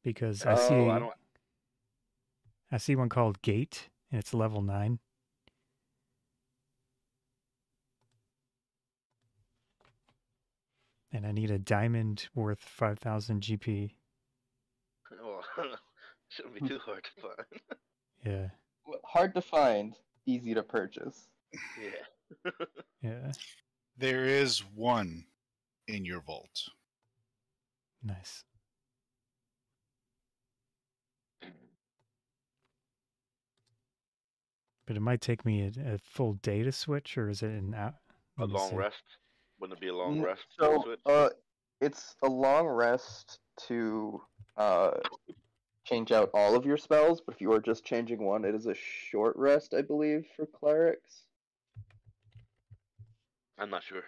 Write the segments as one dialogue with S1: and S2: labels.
S1: because
S2: Oh, I don't.
S1: I see one called Gate, and it's level 9. And I need a diamond worth 5,000 GP.
S2: Well, shouldn't be too hard to find.
S1: Yeah,
S3: Hard to find, easy to purchase.
S2: Yeah.
S1: yeah,
S4: There is one in your vault.
S1: nice. But it might take me a full day to switch, or is it an hour?
S2: A
S1: Let me
S2: long
S1: see.
S2: rest. Wouldn't it be a long rest to
S3: So,
S2: switch?
S3: it's a long rest to change out all of your spells, but if you are just changing one, it is a short rest, I believe, for clerics.
S2: I'm not sure.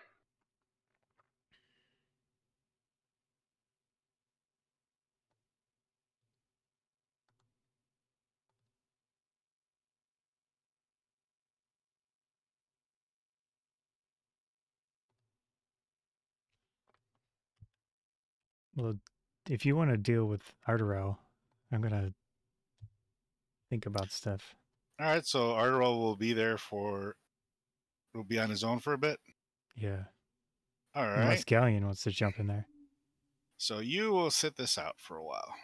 S1: Well, if you want to deal with Ardorel, I'm gonna think about stuff.
S4: All right, so Ardorel will be there will be on his own for a bit.
S1: Yeah,
S4: All right.
S1: unless Ghaleon wants to jump in there.
S4: So you will sit this out for a while.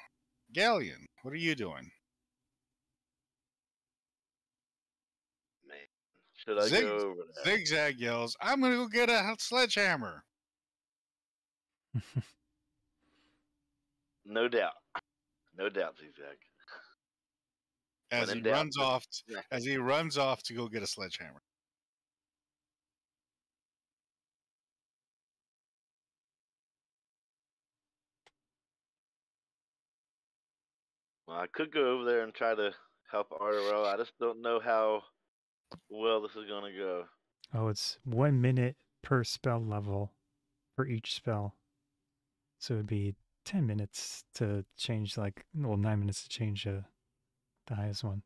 S4: Ghaleon, what are you doing?
S2: Man, should I go over that?
S4: Zigzag yells, I'm going to go get a sledgehammer.
S2: No doubt. No doubt, Zigzag.
S4: As
S2: When
S4: he
S2: in doubt,
S4: runs off to go get a sledgehammer.
S2: Well, I could go over there and try to help Ardorel. I just don't know how well this is gonna go.
S1: Oh, it's 1 minute per spell level for each spell. So it'd be 10 minutes to change, 9 minutes to change the highest one.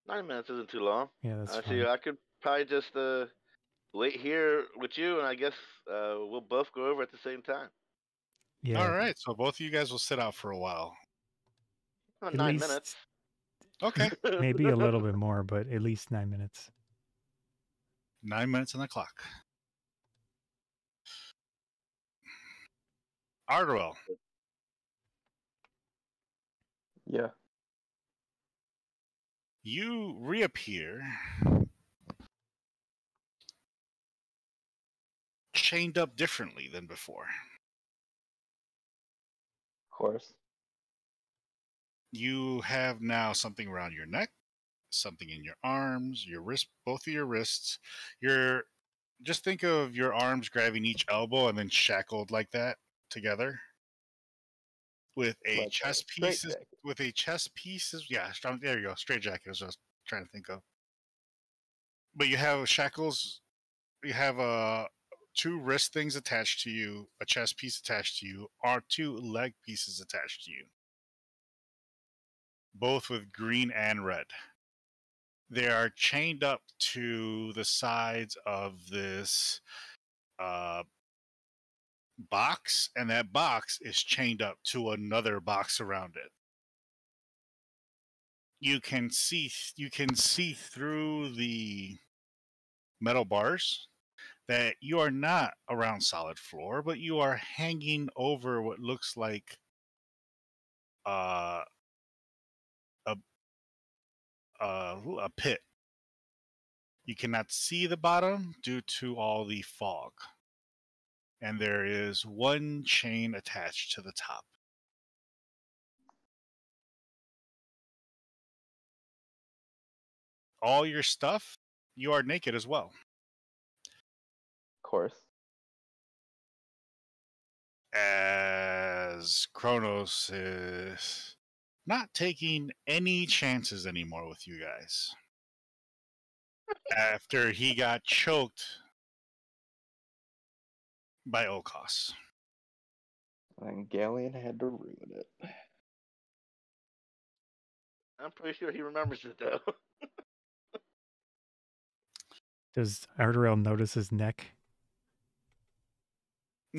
S2: 9 minutes isn't too long.
S1: Yeah, that's
S2: I
S1: fine.
S2: see. I could probably just wait here with you, and I guess we'll both go over at the same time.
S1: Yeah.
S4: All right, so both of you guys will sit out for a while.
S2: Well,
S1: At
S2: 9 minutes.
S1: least
S4: Okay.
S1: maybe a little bit more, but at least 9 minutes.
S4: 9 minutes on the clock. Ardorel.
S3: Yeah.
S4: You reappear chained up differently than before.
S3: Of course.
S4: You have now something around your neck, something in your arms, your wrist, both of your wrists. Just think of your arms grabbing each elbow and then shackled like that together with a
S3: Like
S4: chest
S3: a
S4: piece.
S3: straitjacket.
S4: With a chest piece, yeah, there you go. Straight jacket is what I was trying to think of. But you have shackles. You have two wrist things attached to you, a chest piece attached to you, or two leg pieces attached to you, both with green and red. They are chained up to the sides of this box, and that box is chained up to another box around it. You can see through the metal bars that you are not around solid floor, but you are hanging over what looks like a pit. You cannot see the bottom due to all the fog. And there is one chain attached to the top. All your stuff, you are naked as well.
S3: Of course.
S4: As Kronos is not taking any chances anymore with you guys. After he got choked by O'Koss.
S3: And Ghaleon had to ruin it.
S2: I'm pretty sure he remembers it though.
S1: Does Ardorel notice his neck?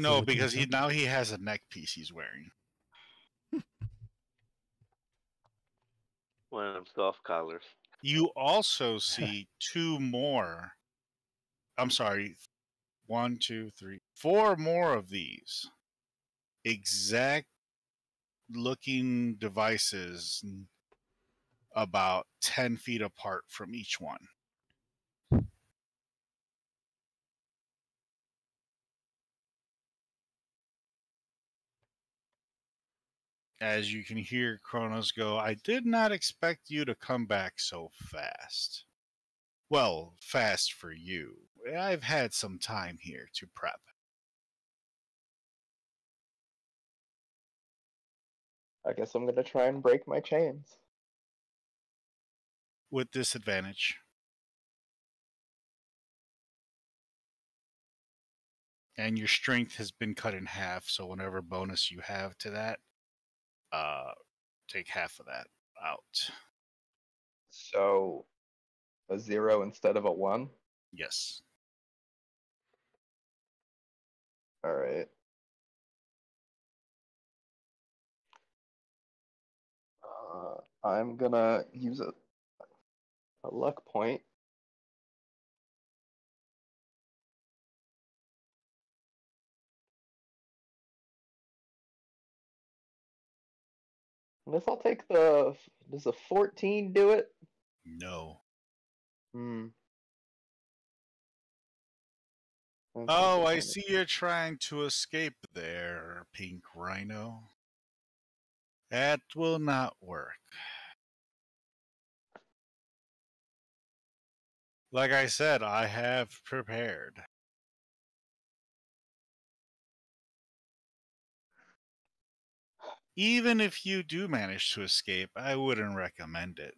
S4: No,
S1: what do you
S4: because
S1: think?
S4: now he has a neck piece he's wearing.
S2: One of them soft collars.
S4: You also see two more. I'm sorry, 1, 2, 3, 4 more of these exact looking devices, about 10 feet apart from each one. As you can hear Kronos go, I did not expect you to come back so fast. Well, fast for you. I've had some time here to prep.
S3: I guess I'm gonna try and break my chains.
S4: With disadvantage. And your strength has been cut in half, so whatever bonus you have to that, take half of that out.
S3: So, a 0 instead of a 1?
S4: Yes.
S3: Alright. I'm gonna use a luck point. I guess I'll take the... Does a 14 do it?
S4: No.
S3: Hmm.
S4: Oh, I see you're trying to escape there, Pink Rhino. That will not work. Like I said, I have prepared. Even if you do manage to escape, I wouldn't recommend it.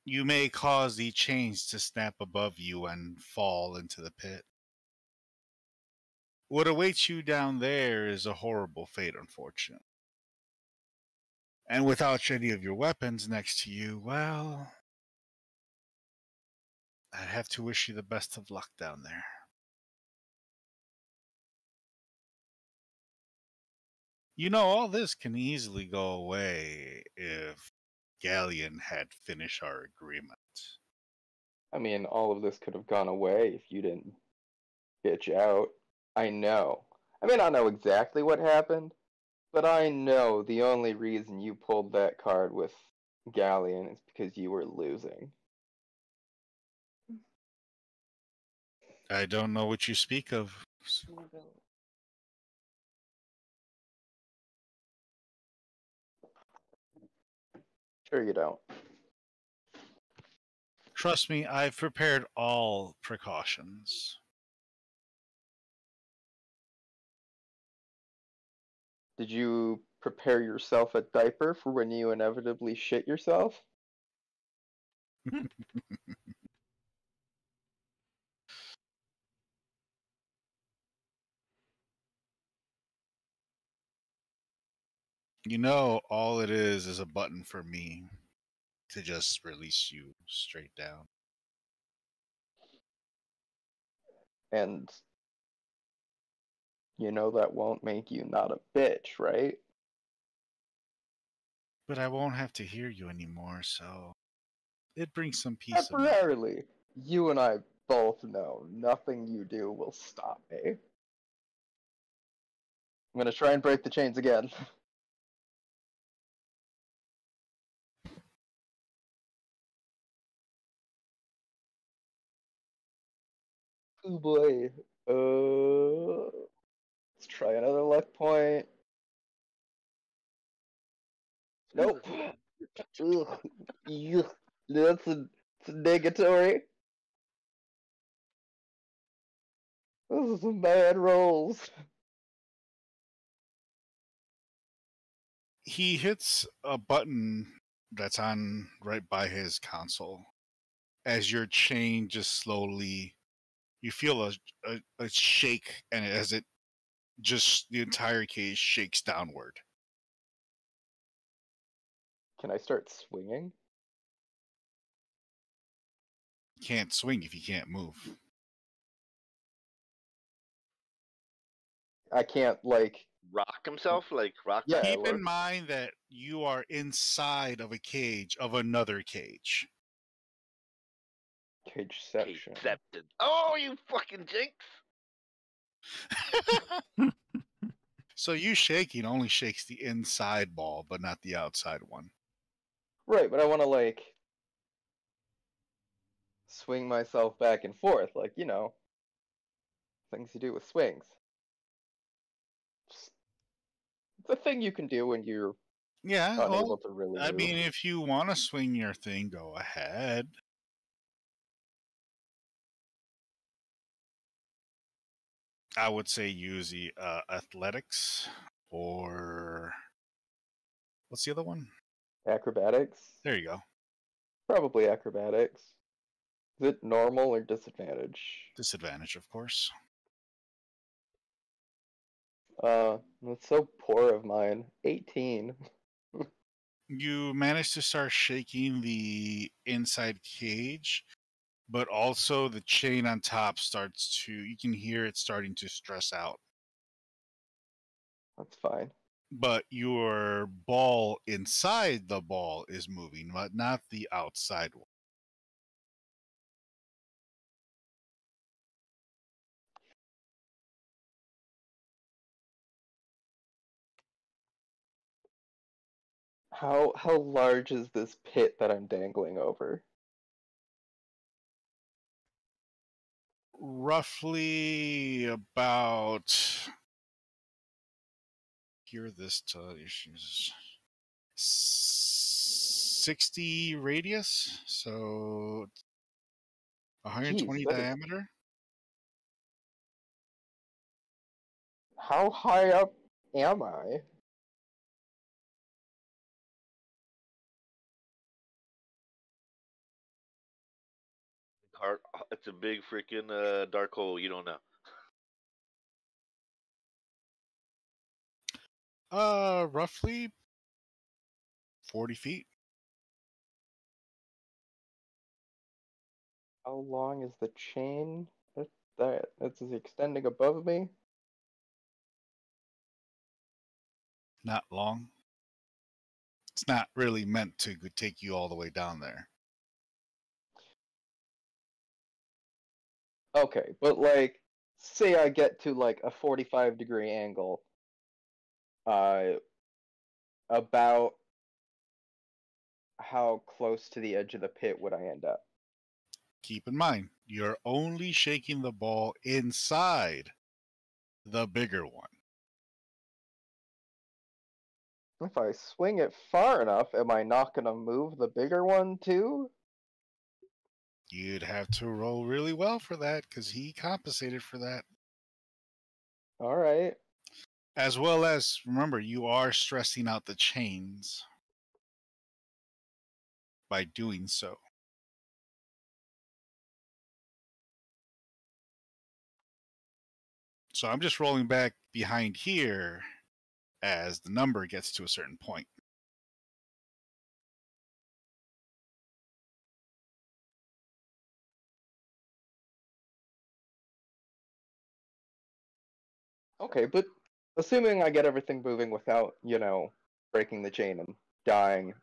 S4: You may cause the chains to snap above you and fall into the pit. What awaits you down there is a horrible fate, unfortunately. And without any of your weapons next to you, well, I'd have to wish you the best of luck down there. You know, all this can easily go away if Ghaleon had finished our agreement.
S3: I mean, all of this could have gone away if you didn't bitch out. I know. I may not know exactly what happened, but I know the only reason you pulled that card with Ghaleon is because you were losing.
S4: I don't know what you speak of.
S3: Sure you don't.
S4: Trust me, I've prepared all precautions.
S3: Did you prepare yourself a diaper for when you inevitably shit yourself?
S4: You know, all it is a button for me to just release you straight down.
S3: And you know that won't make you not a bitch, right?
S4: But I won't have to hear you anymore, so it brings some peace of mind.
S3: Temporarily. You and I both know nothing you do will stop me. I'm gonna try and break the chains again. Oh boy. Let's try another luck point. Nope. Ugh. Yuck. It's negatory. Those are some bad rolls.
S4: He hits a button that's on right by his console. As your chain just slowly, you feel a shake, and as it just, the entire cage shakes downward.
S3: Can I start swinging?
S4: You can't swing if you can't move.
S3: I can't like.
S2: Rock himself, like rock.
S3: Yeah,
S2: back?
S4: Keep
S3: or-
S4: in mind that you are inside of a cage of another cage.
S3: Cageception.
S2: Accepted. Oh, you fucking jinx!
S4: So you shaking only shakes the inside ball, but not the outside one.
S3: Right, but I want to like swing myself back and forth, like things you do with swings. It's a thing you can do when you're
S4: Yeah,
S3: unable
S4: well,
S3: to really
S4: I
S3: move.
S4: mean, if you want to swing your thing, go ahead. I would say use the athletics or what's the other one?
S3: Acrobatics?
S4: There you go.
S3: Probably acrobatics. Is it normal or disadvantage?
S4: Disadvantage, of course.
S3: That's so poor of mine. 18.
S4: You manage to start shaking the inside cage, but also the chain on top starts to, you can hear it starting to stress out.
S3: That's fine.
S4: But your ball inside the ball is moving, but not the outside one.
S3: How large is this pit that I'm dangling over?
S4: Roughly about here this 60 radius, so 120
S3: Jeez, that is-
S4: diameter.
S3: How high up am I?
S2: It's a big freaking dark hole. You don't know.
S4: Roughly 40 feet.
S3: How long is the chain? That's extending above me?
S4: Not long. It's not really meant to take you all the way down there.
S3: Okay, but like, say I get to like a 45-degree angle, about how close to the edge of the pit would I end up?
S4: Keep in mind, you're only shaking the ball inside the bigger one.
S3: If I swing it far enough, am I not gonna move the bigger one too?
S4: You'd have to roll really well for that because he compensated for that.
S3: Alright.
S4: As well as, remember, you are stressing out the chains by doing so. So I'm just rolling back behind here as the number gets to a certain point.
S3: Okay, but assuming I get everything moving without, breaking the chain and dying,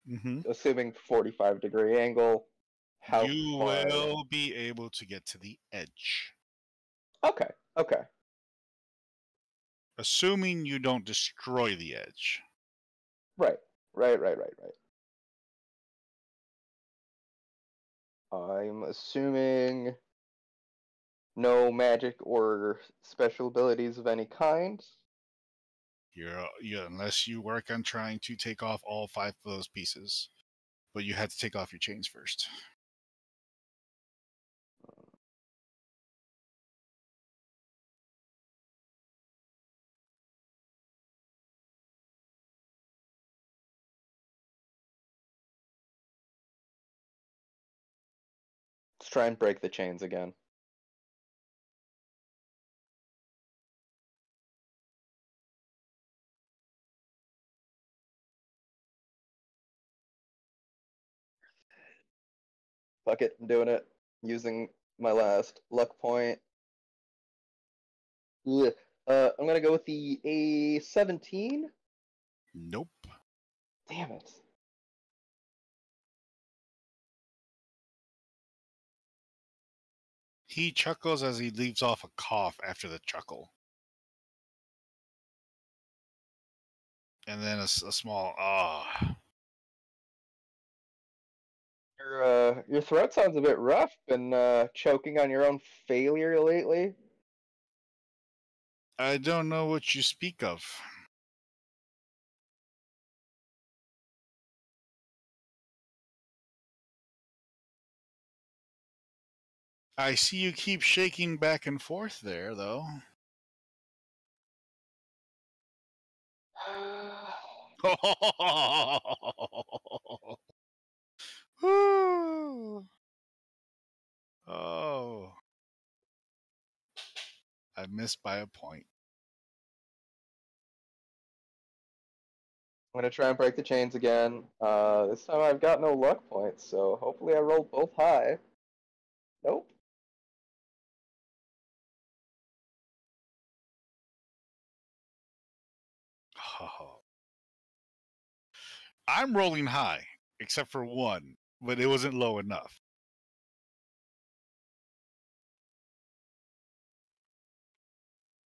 S4: Mm-hmm.
S3: assuming 45-degree angle, how
S4: You
S3: far?
S4: will be able to get to the edge.
S3: Okay, okay.
S4: Assuming you don't destroy the edge.
S3: Right. I'm assuming no magic or special abilities of any kind.
S4: Unless you work on trying to take off all 5 of those pieces. But you had to take off your chains first.
S3: Let's try and break the chains again. Fuck it, I'm doing it. Using my last luck point. Ugh. I'm gonna go with the A17.
S4: Nope.
S3: Damn it.
S4: He chuckles as he leaves off a cough after the chuckle. And then a small ah.
S3: Your throat sounds a bit rough. Been choking on your own failure lately.
S4: I don't know what you speak of. I see you keep shaking back and forth there, though. Oh, I missed by a point.
S3: I'm gonna try and break the chains again. This time I've got no luck points, so hopefully I rolled both high. Nope.
S4: Oh. I'm rolling high, except for one, but it wasn't low enough.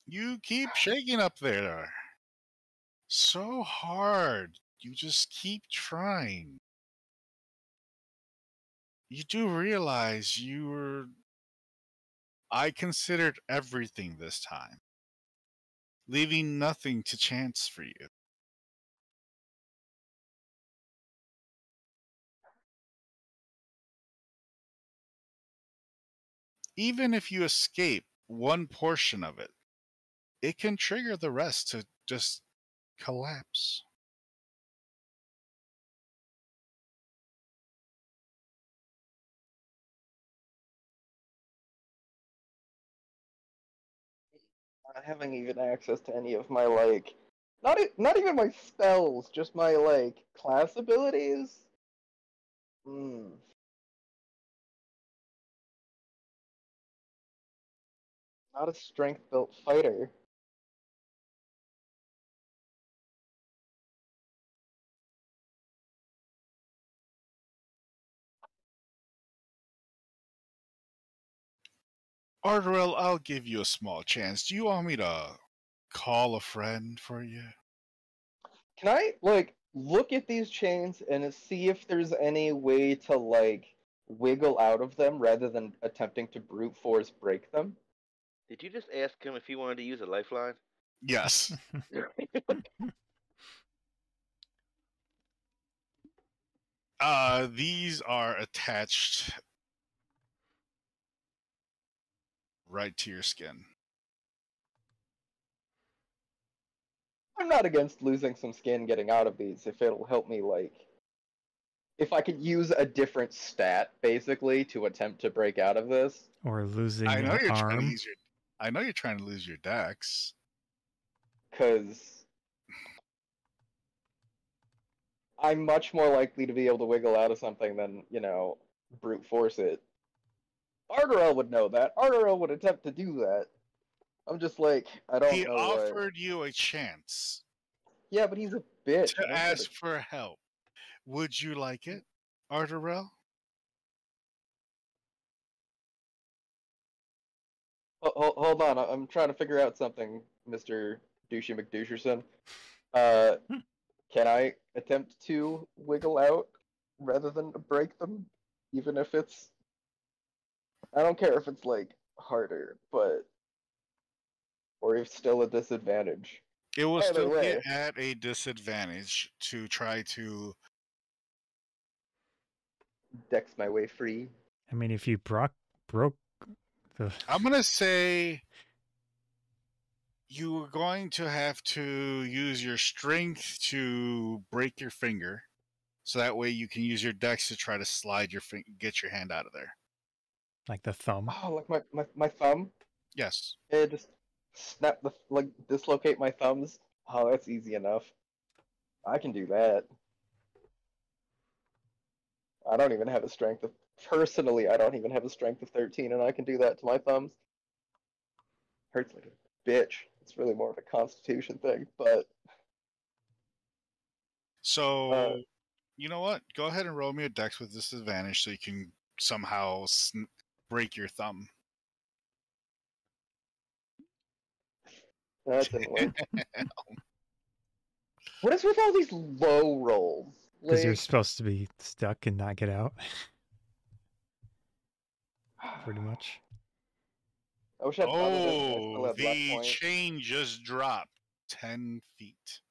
S4: You keep shaking up there. So hard. You just keep trying. You do realize you were... I considered everything this time, leaving nothing to chance for you. Even if you escape one portion of it, it can trigger the rest to just collapse.
S3: Not having even access to any of my like, not even my spells, just my like class abilities. Hmm. Not a strength-built fighter.
S4: Ardorel, I'll give you a small chance. Do you want me to call a friend for you?
S3: Can I like look at these chains and see if there's any way to like wiggle out of them rather than attempting to brute force break them?
S2: Did you just ask him if he wanted to use a lifeline?
S4: Yes. These are attached right to your skin.
S3: I'm not against losing some skin getting out of these if it'll help me like if I could use a different stat basically to attempt to break out of this.
S1: Or losing
S4: I know
S1: an
S4: you're trying to
S1: arm.
S4: use your. I know you're trying to lose your dex.
S3: Because I'm much more likely to be able to wiggle out of something than, you know, brute force it. Ardorel would know that. Ardorel would attempt to do that. I'm just like, I don't
S4: He
S3: know what.
S4: offered you a chance
S3: Yeah, but he's a bitch.
S4: to ask for help. Would you like it, Ardorel?
S3: Hold on, I'm trying to figure out something, Mr. Douchey McDoucherson. Can I attempt to wiggle out rather than break them? Even if it's... I don't care if it's, like, harder, but... Or if still a disadvantage.
S4: It will
S3: Either
S4: still be
S3: way.
S4: at a disadvantage to try to.
S3: Dex my way free.
S1: I mean, if you broke the...
S4: I'm gonna say you are going to have to use your strength to break your finger, so that way you can use your dex to try to slide your get your hand out of there.
S1: Like the thumb.
S3: Oh, like my thumb?
S4: Yes.
S3: Yeah, just snap the... Like, dislocate my thumbs. Oh, that's easy enough. I can do that. I don't even have a strength of... Personally, I don't even have a strength of 13, and I can do that to my thumbs. Hurts like a bitch. It's really more of a constitution thing, but
S4: So, you know what? Go ahead and roll me a dex with disadvantage so you can somehow break your thumb.
S3: that didn't work. What is with all these low rolls?
S1: Because you're
S3: Like,
S1: supposed to be stuck and not get out. Pretty much.
S3: I wish I'd thought of this when I still
S4: Oh,
S3: had luck
S4: the
S3: point.
S4: chain just dropped 10 feet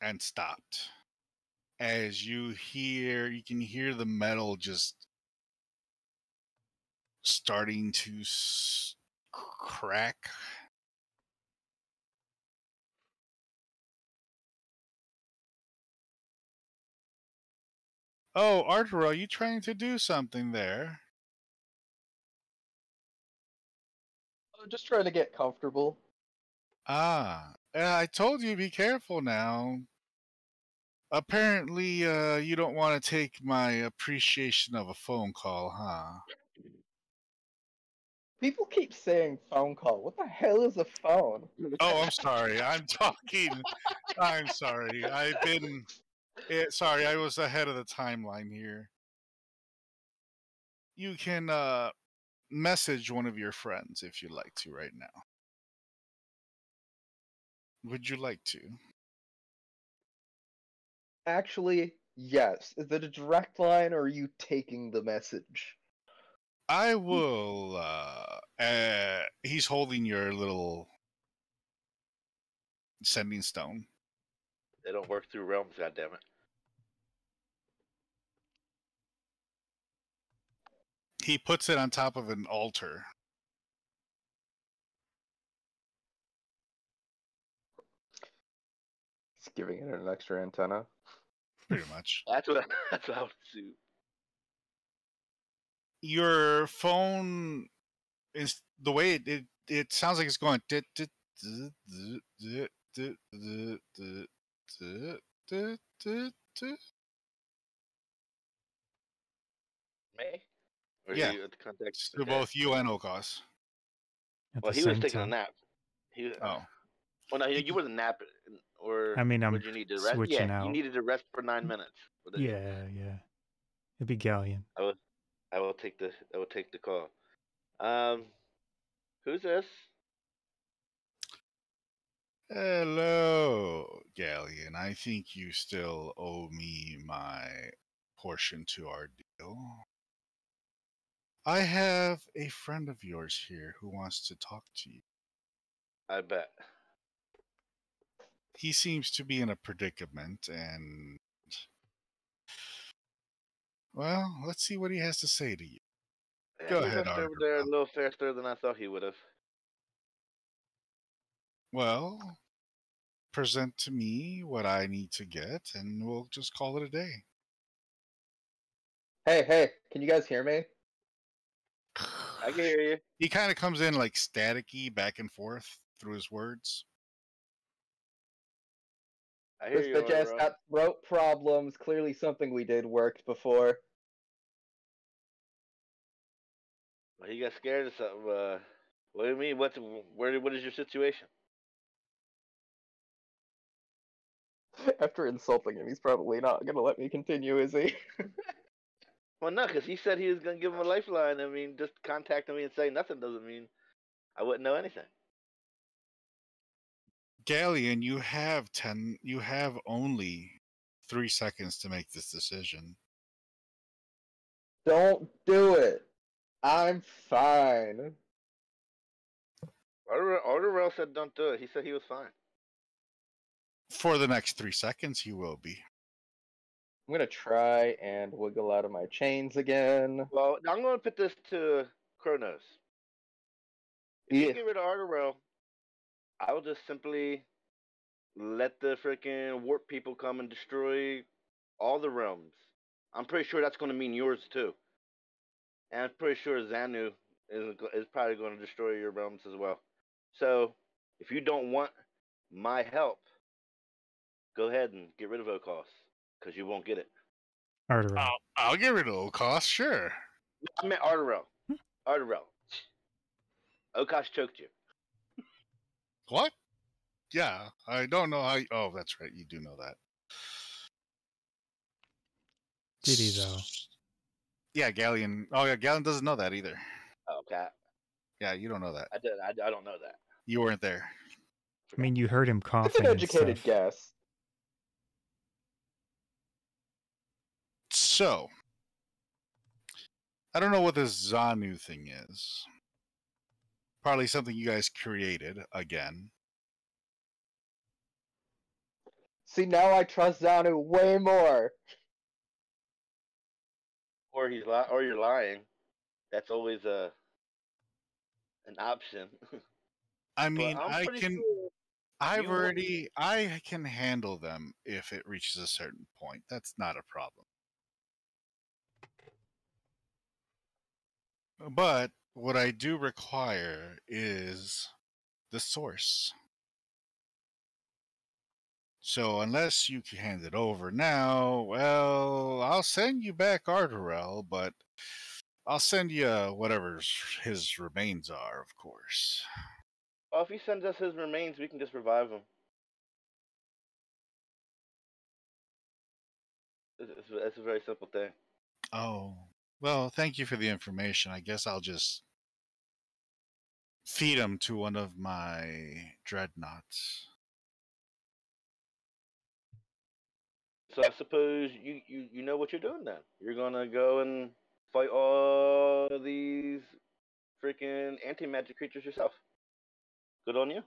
S4: and stopped. As you can hear the metal just starting to crack. Oh, Ardorel, are you trying to do something there?
S3: I'm just trying to get comfortable.
S4: Ah, I told you be careful now. Apparently, you don't want to take my appreciation of a phone call, huh?
S3: People keep saying phone call. What the hell is a phone?
S4: Oh, I'm sorry. I'm talking. I'm sorry. Sorry, I was ahead of the timeline here. You can message one of your friends if you'd like to right now. Would you like to?
S3: Actually, yes. Is it a direct line or are you taking the message?
S4: I will. He's holding your little sending stone.
S2: They don't work through realms, goddammit.
S4: He puts it on top of an altar.
S3: It's giving it an extra antenna.
S4: Pretty much.
S2: That's what I would do.
S4: Your phone is the way it sounds like it's going.
S2: Me? Or
S4: Yeah,
S2: you at the context?
S4: to
S2: Okay.
S4: both you and O'Koss.
S1: At
S2: Well,
S1: the
S2: he was
S1: same
S2: taking a
S1: time.
S2: nap. He.
S4: Oh,
S2: Well, no, you wasn't napping, or
S1: I mean, I'm
S2: would you need to rest?
S1: switching
S2: Yeah, you
S1: out.
S2: needed to rest for 9 minutes.
S1: Yeah, yeah. It'd be Ghaleon.
S2: I will take the call. Um, who's this?
S4: hello, Ghaleon. I think you still owe me my portion to our deal. I have a friend of yours here who wants to talk to you.
S2: I bet.
S4: He seems to be in a predicament, and well, let's see what he has to say to you.
S2: Yeah,
S4: Go
S2: he
S4: ahead,
S2: rushed over there a
S4: Ardorel.
S2: little faster than I thought he would have.
S4: Well, present to me what I need to get, and we'll just call it a day.
S3: Hey, can you guys hear me?
S2: I can hear you.
S4: He kind of comes in like staticky back and forth through his words.
S2: I hear
S3: This
S2: you,
S3: bitch ass
S2: Ardorel.
S3: got throat problems. Clearly something we did worked before.
S2: Well, he got scared of something. What do you mean? What is your situation?
S3: After insulting him, he's probably not gonna let me continue, is he?
S2: Well, no, because he said he was gonna give him a lifeline. I mean, just contacting me and saying nothing doesn't mean I wouldn't know anything.
S4: Ghaleon, you have only 3 seconds to make this decision.
S3: Don't do it. I'm fine.
S2: Ardorel said don't do it. He said he was fine.
S4: For the next 3 seconds, you will be.
S3: I'm gonna try and wiggle out of my chains again.
S2: Well, I'm gonna put this to Kronos. If you
S3: Yeah.
S2: get rid of Ardorel, I will just simply let the freaking warp people come and destroy all the realms. I'm pretty sure that's going to mean yours too. And I'm pretty sure Xanu is probably going to destroy your realms as well. So, if you don't want my help, go ahead and get rid of O'Koss, because you won't get it.
S1: Ardorel.
S4: I'll get rid of O'Koss, sure.
S2: I meant Ardorel. Ardorel. O'Koss choked you.
S4: What? Yeah, I don't know how. Oh, that's right. You do know that.
S1: Did he though?
S4: Yeah, Ghaleon. Oh, yeah, Ghaleon doesn't know that either.
S2: Okay.
S4: Yeah, you don't know that.
S2: I did. I don't know that.
S4: You weren't there.
S1: I mean, you heard him
S3: It's
S1: coughing
S3: an
S1: and
S3: educated
S1: stuff.
S3: guess.
S4: So, I don't know what this Zanu thing is. Probably something you guys created again.
S3: See, now I trust Zanu way more.
S2: Or or you're lying. That's always an option.
S4: I
S2: But
S4: mean,
S2: I'm
S4: I
S2: pretty
S4: can.
S2: sure
S4: I can handle them if it reaches a certain point. That's not a problem. But what I do require is the source. So unless you can hand it over now, well, I'll send you back Ardorel, but I'll send you whatever his remains are, of course.
S2: Well, if he sends us his remains, we can just revive him. It's a very simple thing.
S4: Oh, well, thank you for the information. I guess I'll just feed him to one of my dreadnoughts.
S2: So I suppose you know what you're doing then. You're gonna go and fight all these freaking anti-magic creatures yourself. Good on you.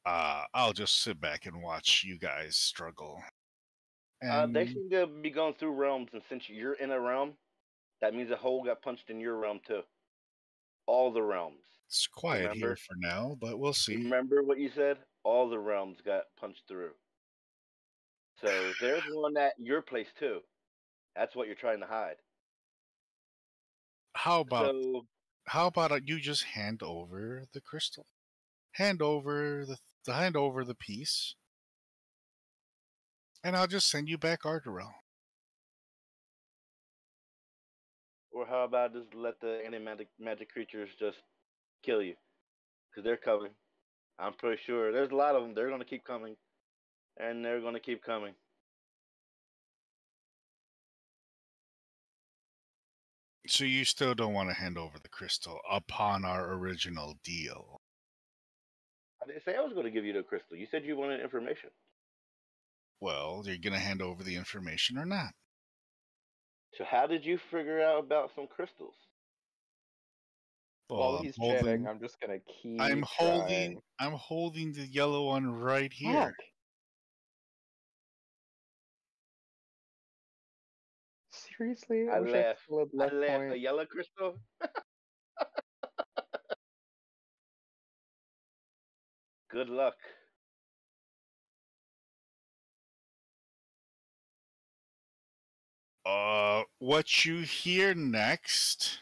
S4: I'll just sit back and watch you guys struggle.
S2: They
S4: And
S2: seem to be going through realms, and since you're in a realm, that means a hole got punched in your realm too. All the realms.
S4: it's quiet here
S2: Remember?
S4: for now, but we'll see.
S2: Remember what you said? All the realms got punched through. So there's one at your place too. That's what you're trying to hide.
S4: How about
S2: So
S4: you just hand over the crystal? Hand over the piece, and I'll just send you back Ardorel.
S2: or how about just let the anti-magic creatures just kill you? Because they're coming. I'm pretty sure there's a lot of them. They're going to keep coming. And they're going to keep coming.
S4: So you still don't want to hand over the crystal upon our original deal?
S2: I didn't say I was going to give you the crystal. You said you wanted information.
S4: Well, you're gonna hand over the information or not?
S2: So how did you figure out about some crystals?
S3: While
S4: Well,
S3: he's chatting, I'm just gonna keep trying.
S4: I'm holding the yellow one right here.
S3: Fuck. Seriously? I wish I still had
S2: I
S3: luck
S2: left a
S3: point.
S2: yellow crystal. Good luck.
S4: What you hear next?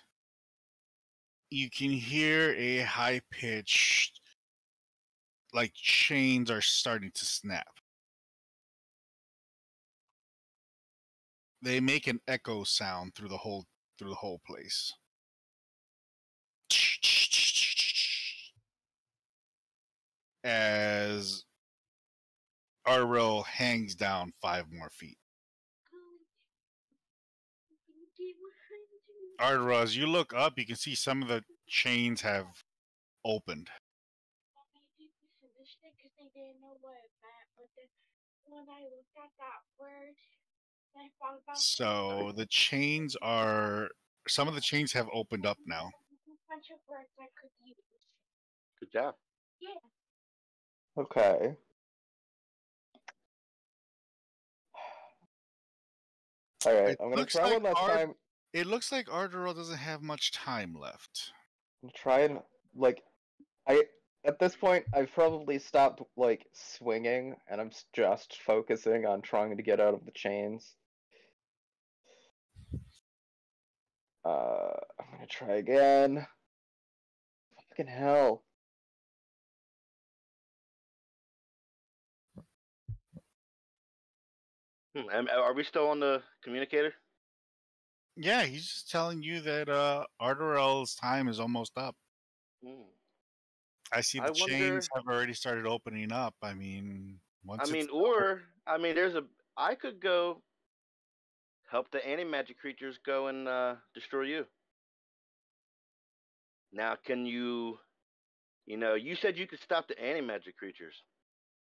S4: You can hear a high pitched, like chains are starting to snap. They make an echo sound through the whole place. As Ardorel hangs down 5 more feet. Ardorel, as you look up, you can see some of the chains have opened. So the chains are, some of the chains have opened up now.
S2: Good job.
S3: Okay. Alright, I'm gonna try one last time.
S4: It looks like Ardorel doesn't have much time left.
S3: I'm gonna try and, like, at this point, I've probably stopped, like, swinging, and I'm just focusing on trying to get out of the chains. I'm gonna try again. Fucking hell.
S2: Are we still on the communicator?
S4: Yeah, he's just telling you that Ardorel's time is almost up. I see the
S2: I
S4: chains
S2: wonder.
S4: have already started opening up. I mean,
S2: I
S4: once
S2: mean,
S4: it's
S2: there's a. I could go help the anti-magic creatures go and destroy you. Now, can you? You know, you said you could stop the anti-magic creatures,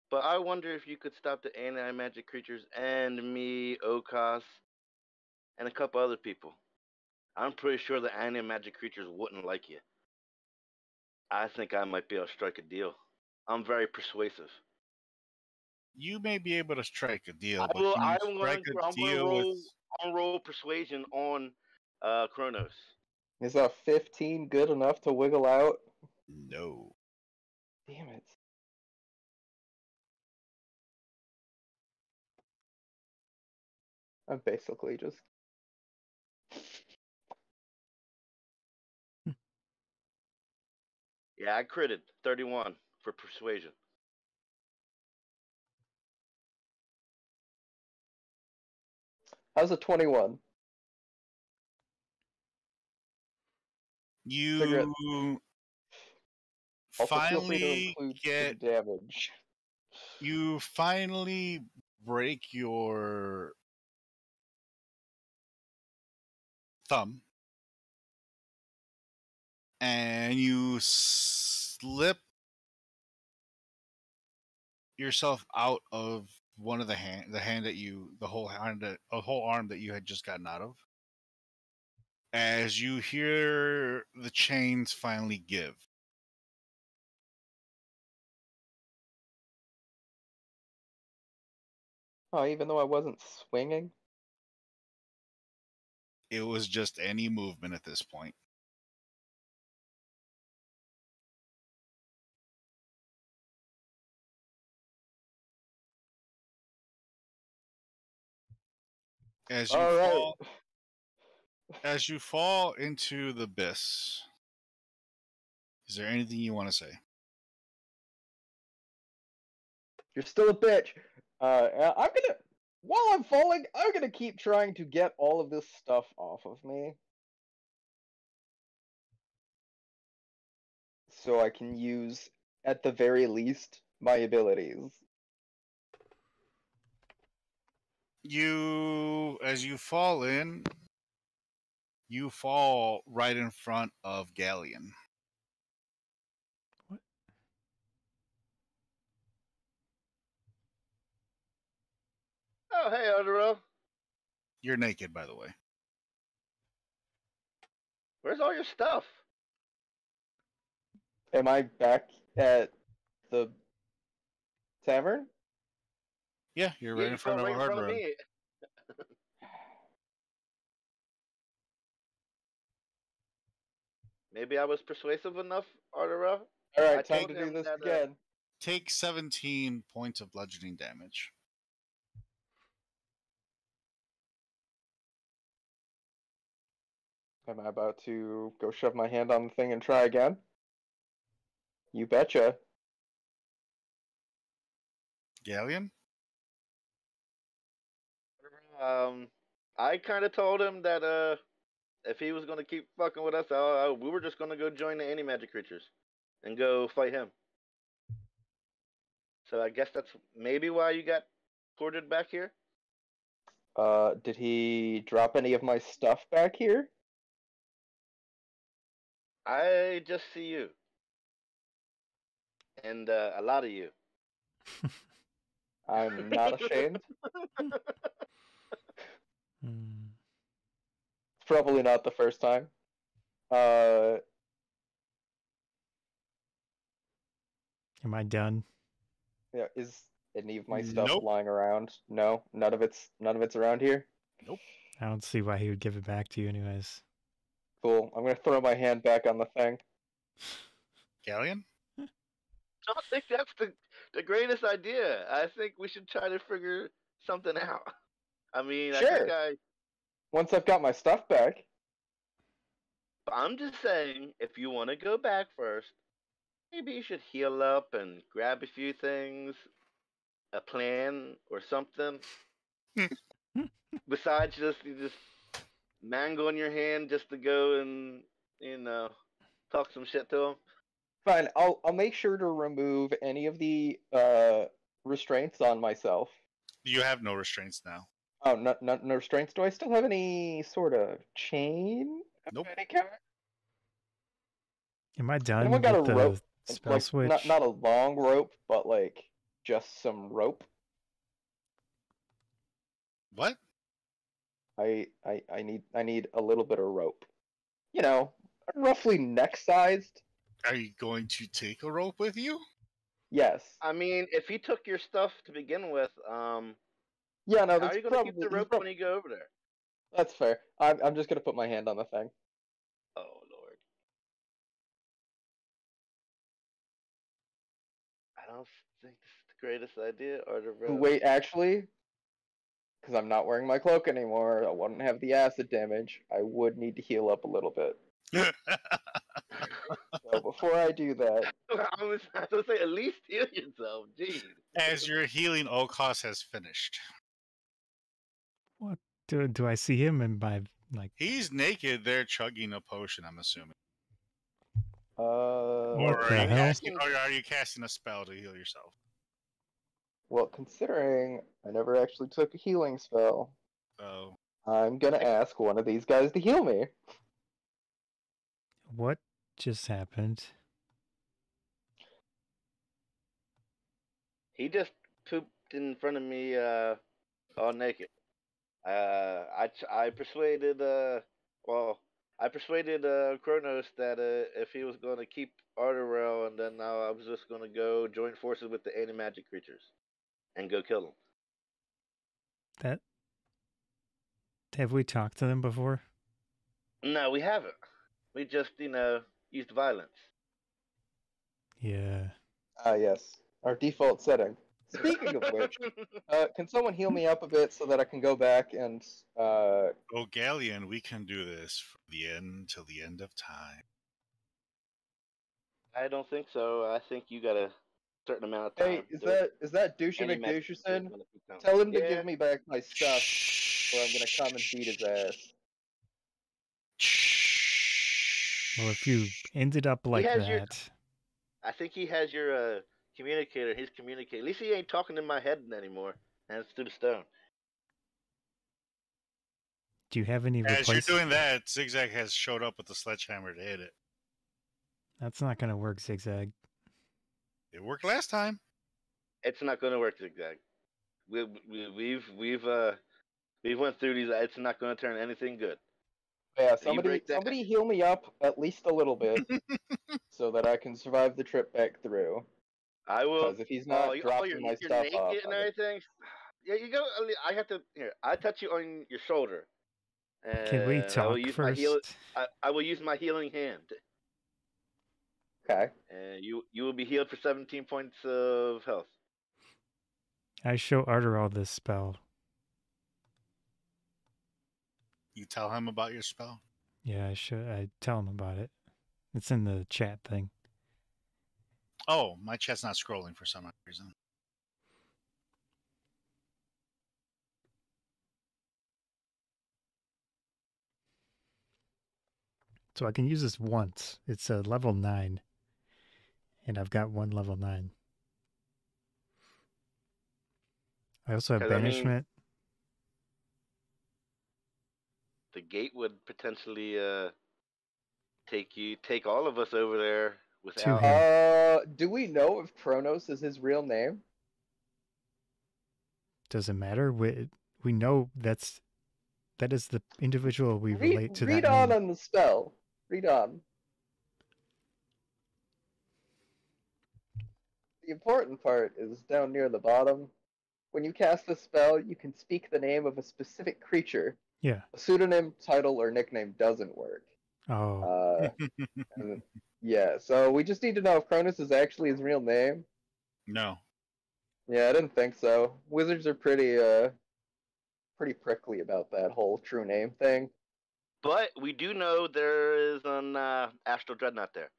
S2: but I wonder if you could stop the anti-magic creatures and me, O'Koss, and a couple other people. I'm pretty sure the anti-magic creatures wouldn't like you. I think I might be able to strike a deal. I'm very persuasive.
S4: you may be able to strike a deal,
S2: I
S4: but
S2: will.
S4: can you strike a
S2: I'm gonna
S4: deal with
S2: roll. I'm gonna roll persuasion on Kronos.
S3: Is a 15 good enough to wiggle out?
S4: no?
S3: Damn it. I'm basically just.
S2: Yeah, I critted 31 for persuasion.
S3: How's a 21? Cigarette.
S4: You
S3: Also, feel free to
S4: finally
S3: include
S4: get.
S3: some damage.
S4: You finally break your thumb, and you slip yourself out of one of the hand that you, the whole arm that you had just gotten out of. As you hear the chains finally give.
S3: Oh, even though I wasn't swinging?
S4: It was just any movement at this point. As you
S3: All right.
S4: fall, as you fall into the abyss, is there anything you want to say?
S3: You're still a bitch. While I'm falling, I'm gonna keep trying to get all of this stuff off of me. So I can use, at the very least, my abilities.
S4: As you fall in, you fall right in front of Ghaleon.
S1: What?
S2: Oh, hey, Ardorel.
S4: You're naked, by the way.
S2: Where's all your stuff?
S3: Am I back at the tavern?
S4: Yeah, you're
S2: Yeah,
S4: right
S2: you
S4: in front
S2: fell
S4: of
S2: right
S4: a
S2: in front of
S4: Ardorel.
S2: me. Maybe I was persuasive enough, Ardorel.
S3: All right,
S2: I
S3: time
S2: told
S3: to do
S2: him
S3: this
S2: that.
S3: again.
S4: Take 17 points of bludgeoning damage.
S3: Am I about to go shove my hand on the thing and try again? You betcha.
S4: Ghaleon?
S2: I kind of told him that if he was gonna keep fucking with us, we were just gonna go join the anti-magic creatures and go fight him. So I guess that's maybe why you got ported back here.
S3: Did he drop any of my stuff back here?
S2: I just see you, and a lot of you.
S3: I'm not ashamed.
S1: Hmm.
S3: It's probably not the first time.
S1: Am I done?
S3: Yeah, is any of my stuff
S4: Nope.
S3: lying around? No, none of it's around here.
S4: Nope.
S1: I don't see why he would give it back to you, anyways.
S3: Cool. I'm gonna throw my hand back on the thing.
S4: Ghaleon?
S2: I don't think that's the greatest idea. I think we should try to figure something out. I mean,
S3: Sure. Once I've got my stuff back.
S2: I'm just saying, if you want to go back first, maybe you should heal up and grab a few things, a plan or something. Besides just mango in your hand just to go and talk some shit to him.
S3: Fine, I'll make sure to remove any of the restraints on myself.
S4: You have no restraints now.
S3: Oh, no restraints. Do I still have any sort of chain of
S4: Nope.
S3: any kind?
S1: Am I done
S3: Anyone got a
S1: with the
S3: rope?
S1: spell
S3: Like
S1: switch?
S3: not a long rope, but like just some rope.
S4: What?
S3: I need a little bit of rope. You know, roughly neck sized.
S4: Are you going to take a rope with you?
S3: Yes.
S2: I mean, if he took your stuff to begin with,
S3: Yeah, no,
S2: how
S3: that's
S2: are you going to keep the
S3: he's
S2: rope when you go over there?
S3: That's fair. I'm just gonna put my hand on the thing.
S2: Oh Lord, I don't think this is the greatest idea, Ardorel.
S3: Wait, actually, because I'm not wearing my cloak anymore, I wouldn't have the acid damage. I would need to heal up a little bit. So before I do that,
S2: I was going to say, at least heal yourself. Jeez.
S4: As your healing, O'Koss has finished.
S1: What do I see him in my like?
S4: He's naked there chugging a potion, I'm assuming.
S1: What
S4: Or
S1: the hell?
S4: are you casting a spell to heal yourself?
S3: well, considering I never actually took a healing spell,
S4: Oh.
S3: I'm gonna ask one of these guys to heal me.
S1: What just happened?
S2: He just pooped in front of me, all naked. I persuaded, I persuaded Kronos that if he was going to keep Ardorel, and then I was just going to go join forces with the anti-magic creatures and go kill them.
S1: That have we talked to them before?
S2: No, we haven't. We just, used violence.
S3: Ah,
S1: Yeah.
S3: yes, our default setting. Speaking of which, can someone heal me up a bit so that I can go back and
S4: Oh, Ghaleon, we can do this from the end till the end of time.
S2: I don't think so. I think you got a certain amount of
S3: Hey,
S2: time.
S3: is that Dusha
S2: Anti-magic creatures
S3: McDusherson?
S2: gonna become-
S3: Tell him to
S2: Yeah.
S3: give me back my stuff, or I'm gonna come and beat his ass.
S1: Well, if you ended up like
S2: has
S1: that,
S2: your- I think he has your communicator. He's communicating. At least he ain't talking in my head anymore. And it's through the stone.
S1: do you have any
S4: As you're
S1: replacement?
S4: doing that, Zigzag has showed up with the sledgehammer to hit it.
S1: That's not gonna work, Zigzag.
S4: It worked last time.
S2: It's not going to work, Zigzag. We've went through these. It's not going to turn anything good.
S3: Yeah,
S2: you break that-
S3: somebody heal me up at least a little bit, so that I can survive the trip back through.
S2: I will.
S3: Because if he's not dropping my
S2: you're
S3: stuff
S2: naked
S3: off,
S2: and everything. Yeah, you go. I have to. Here, I touch you on your shoulder.
S1: Can we
S2: I will
S1: talk
S2: use
S1: first?
S2: I will use my healing hand.
S3: okay.
S2: And you will be healed for 17 points of health.
S1: I show Ardorel this spell.
S4: You tell him about your spell.
S1: Yeah, I tell him about it. It's in the chat thing.
S4: Oh, my chat's not scrolling for some reason.
S1: So I can use this once. It's a level 9. And I've got one level 9. I also have
S2: 'Cause, I mean,
S1: banishment.
S2: The gate would potentially take all of us over there without.
S1: him.
S3: Do we know if Kronos is his real name?
S1: Doesn't matter. We know that is the individual we relate to.
S3: Read
S1: that
S3: on
S1: name.
S3: on the spell. Read on. The important part is down near the bottom. When you cast a spell, you can speak the name of a specific creature.
S1: Yeah.
S3: A pseudonym, title, or nickname doesn't work.
S1: Oh.
S3: And, yeah, so we just need to know if Cronus is actually his real name.
S4: No.
S3: Yeah, I didn't think so. Wizards are pretty prickly about that whole true name thing.
S2: But we do know there is an astral dreadnought there.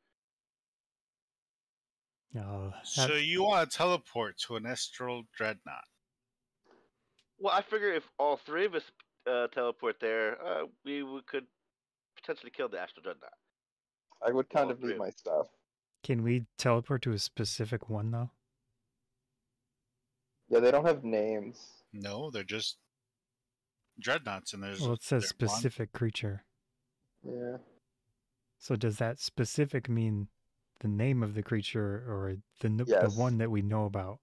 S1: Oh.
S4: So you want to teleport to an astral dreadnought?
S2: Well, I figure if all three of us teleport there, we could potentially kill the astral dreadnought.
S3: I would kind
S2: All
S3: of
S2: three
S3: need
S2: of
S3: my stuff.
S1: Can we teleport to a specific one though?
S3: Yeah, they don't have names.
S4: No, they're just dreadnoughts, and
S1: Well, it says
S4: they're one.
S1: specific creature.
S3: Yeah.
S1: So does that specific mean the name of the creature or the
S3: Yes.
S1: one that we know about?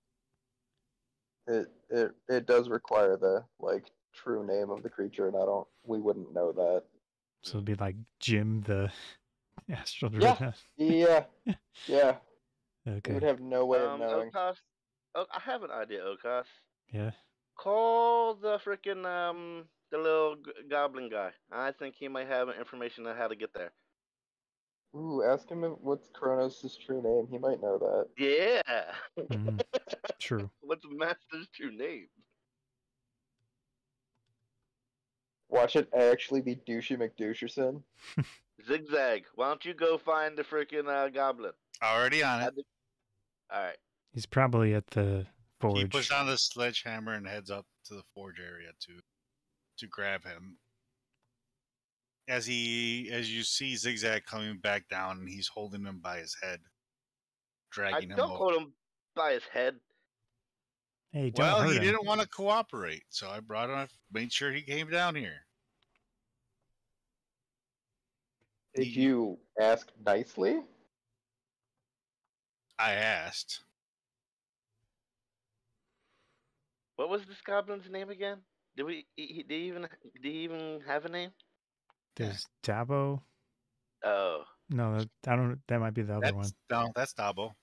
S3: It does require the like true name of the creature, and we wouldn't know that.
S1: So it'd be like Jim the Astral
S3: Yeah.
S1: Dreadnought.
S3: Yeah. Yeah. We would
S1: Okay.
S3: have no way of knowing.
S2: O'Koss. Oh, I have an idea, O'Koss.
S1: Yeah.
S2: Call the freaking the little goblin guy. I think he might have information on how to get there.
S3: Ooh, ask him what's Kronos' true name. He might know that.
S2: Yeah.
S1: Mhm. True.
S2: What's Master's true name?
S3: Watch it actually be Douchey McDoucherson.
S2: Zigzag. Why don't you go find the freaking goblin?
S4: Already on it.
S2: All right.
S1: He's probably at the forge.
S4: He puts down the sledgehammer and heads up to the forge area to grab him. As you see Zigzag coming back down, and he's holding him by his head, dragging him
S2: Don't
S4: over.
S2: hold him by his head.
S1: Hey, don't
S4: Well,
S1: hurt
S4: he
S1: him.
S4: didn't want to cooperate, so I brought him. Made sure he came down here.
S3: Did you ask nicely?
S4: I asked.
S2: What was this goblin's name again? Did he even have a name?
S1: There's Dabo.
S2: Oh.
S1: No, I don't. That might be the other one.
S4: No, that's Dabo.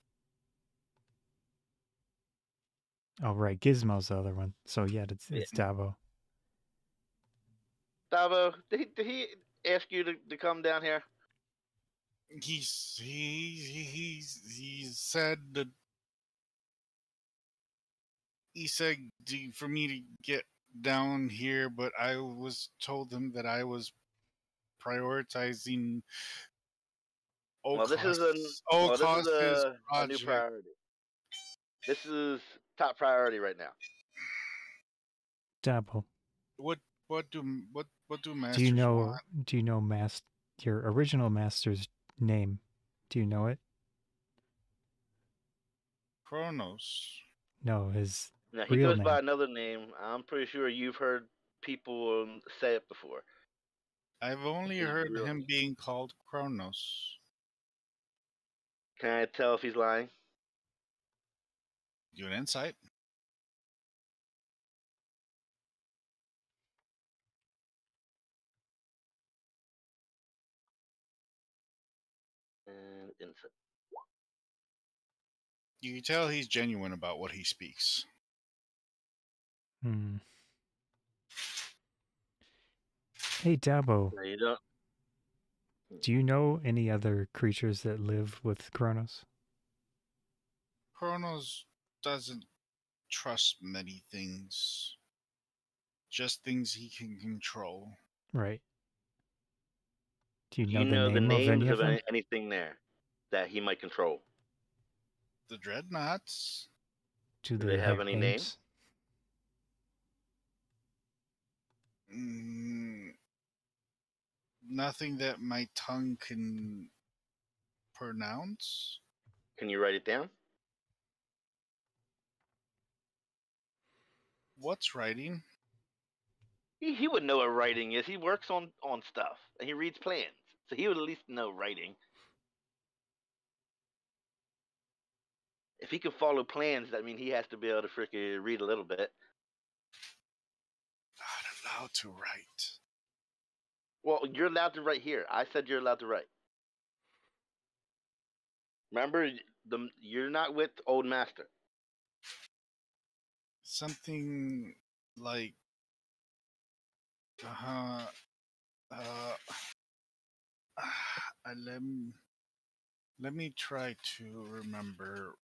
S1: Oh, right. Gizmo's the other one. So yeah, it's Dabo.
S2: Dabo, did he ask you to come down here?
S4: He said that for me to get down here, but I was told him that I was prioritizing
S2: Well, this is
S4: O'Koss's
S2: a new
S4: project.
S2: priority. This is top priority right now.
S1: Dabo.
S4: What do masters
S1: Do you know?
S4: want?
S1: Do you know your original master's name? Do you know it?
S4: Kronos.
S1: No, his
S2: Now he
S1: real
S2: goes
S1: name.
S2: by another name. I'm pretty sure you've heard people say it before.
S4: I've only
S2: His
S4: heard
S2: real
S4: him
S2: name.
S4: being called Kronos.
S2: Can I tell if he's lying?
S4: Do an insight.
S2: And insight.
S4: You can tell he's genuine about what he speaks.
S1: Hmm. Hey, Dabo.
S2: No, you don't.
S1: Do you know any other creatures that live with Kronos?
S4: Kronos doesn't trust many things, just things he can control.
S1: Right. Do you
S2: Do
S1: know
S2: you
S1: the
S2: know the
S1: name of any
S2: names
S1: of
S2: of
S1: them?
S2: anything there that he might control?
S4: The dreadnoughts.
S1: Do
S2: they have any name?
S1: names?
S4: Nothing that my tongue can pronounce.
S2: Can you write it down?
S4: What's writing?
S2: He would know what writing is. He works on stuff and he reads plans, so he would at least know writing. If he can follow plans, that means he has to be able to freaking read a little bit.
S4: Not allowed to write.
S2: Well, you're allowed to write here. I said you're allowed to write. Remember, you're not with Old Master.
S4: Something like let me try to remember.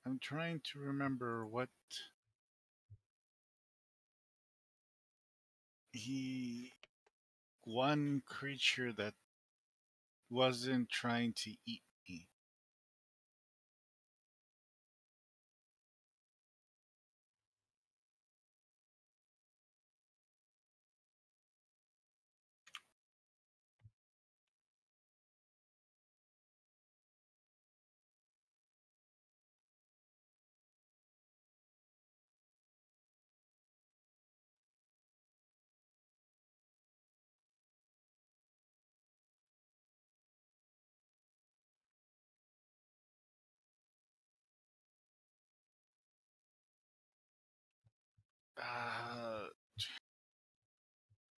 S4: I'm trying to remember what one creature that wasn't trying to eat me.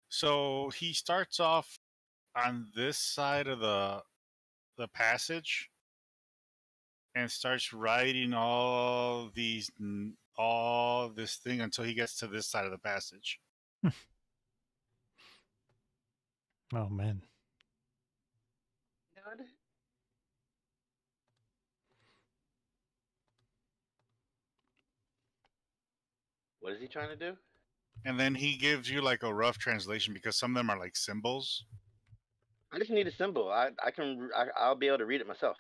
S4: So he starts off on this side of the passage and starts writing all this thing until he gets to this side of the passage.
S1: Oh man.
S2: What is he trying to do?
S4: And then he gives you like a rough translation because some of them are like symbols.
S2: I just need a symbol. I'll be able to read it myself.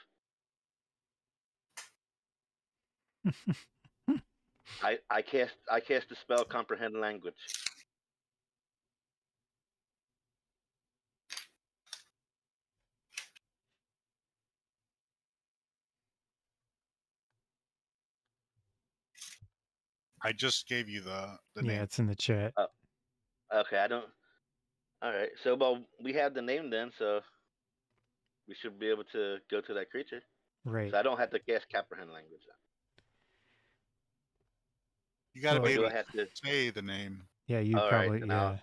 S2: I cast the spell comprehend language.
S4: I just gave you the
S1: Yeah,
S4: name.
S1: it's in the chat.
S2: Oh, okay. I don't. All right. So, well, we have the name then, so we should be able to go to that creature.
S1: Right.
S2: So I don't have to cast comprehend language.
S4: You got to
S1: Well,
S4: be
S2: Or
S4: able
S2: do I
S4: to
S2: have to?
S4: say the name.
S1: Yeah, you
S2: All right.
S1: probably
S2: Then
S1: yeah.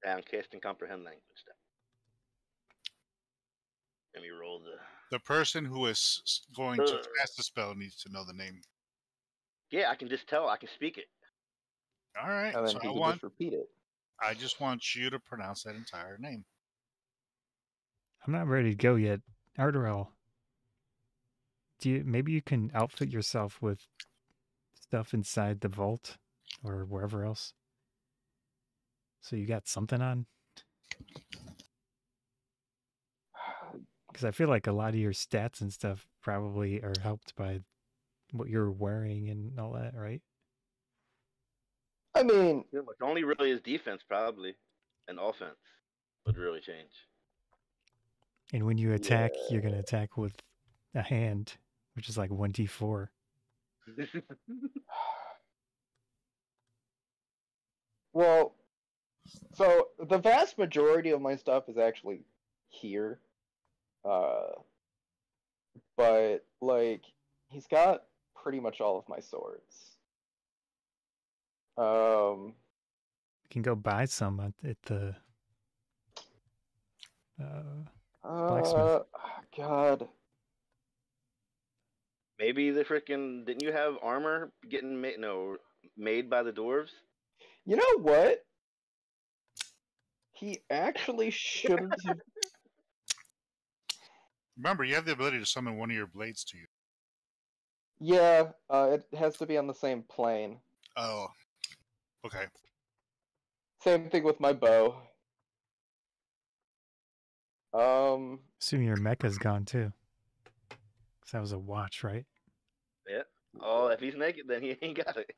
S2: I'm casting comprehend language then. Let me roll the.
S4: The person who is going to cast the spell needs to know the name.
S2: Yeah, I can just tell. I can speak it.
S4: All right.
S3: And then
S4: So
S3: he can just repeat it.
S4: I just want you to pronounce that entire name.
S1: I'm not ready to go yet. Ardorel, maybe you can outfit yourself with stuff inside the vault or wherever else? So you got something on? Because I feel like a lot of your stats and stuff probably are helped by what you're wearing and all that, right?
S3: I mean,
S2: It only really is defense, probably, and offense would really change.
S1: And when you attack, you're going to attack with a hand, which is like 1d4.
S3: well, so the vast majority of my stuff is actually here. But like he's got pretty much all of my swords.
S1: You can go buy some at the blacksmith.
S3: God.
S2: Maybe the freaking didn't you have armor getting made by the dwarves?
S3: You know what? He actually shouldn't have.
S4: Remember, you have the ability to summon one of your blades to you.
S3: Yeah, it has to be on the same plane.
S4: Oh, okay.
S3: Same thing with my bow.
S1: Assuming your mecha's gone too. Because that was a watch, right?
S2: Yeah. Oh, if he's naked, then he ain't got it.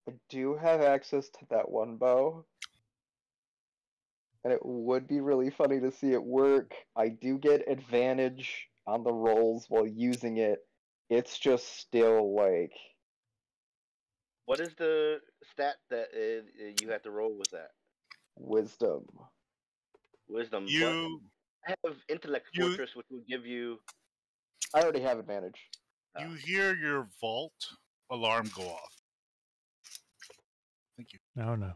S3: I do have access to that one bow. And it would be really funny to see it work. I do get advantage on the rolls while using it. It's just still like.
S2: What is the stat that you have to roll with that?
S3: Wisdom.
S2: Wisdom.
S4: You
S2: but I have intellect fortress, which will give you.
S3: I already have advantage.
S4: You hear your vault alarm go off. Thank you.
S1: Oh no.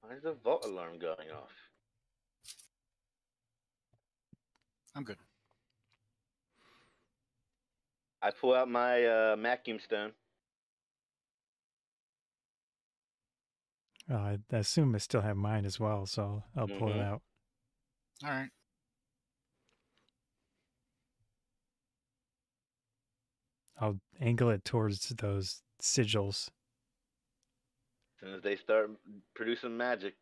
S2: Why is the vault alarm going off?
S4: I'm good.
S2: I pull out my vacuum stone.
S1: I assume I still have mine as well, so I'll pull it
S2: Mhm.
S1: out.
S4: All right.
S1: I'll angle it towards those sigils.
S2: As soon as they start producing magic,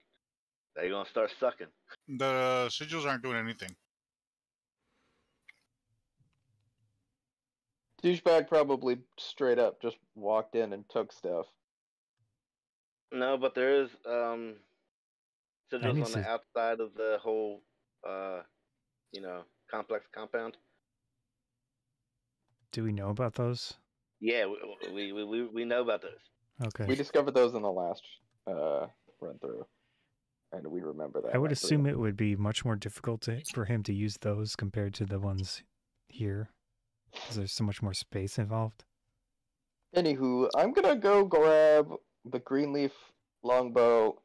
S2: they're gonna start sucking.
S4: The sigils aren't doing anything.
S3: Douchebag probably straight up just walked in and took stuff.
S2: No, but there is
S1: I
S2: sigils
S1: need
S2: on the
S1: to.
S2: outside of the whole, uh, you know, complex compound.
S1: Do we know about those?
S2: Yeah, we know about those.
S1: Okay.
S3: We discovered those in the last run through, and we remember that.
S1: I would
S3: run
S1: assume
S3: through.
S1: it would be much more difficult for him to use those compared to the ones here, because there's so much more space involved.
S3: Anywho, I'm gonna go grab the greenleaf longbow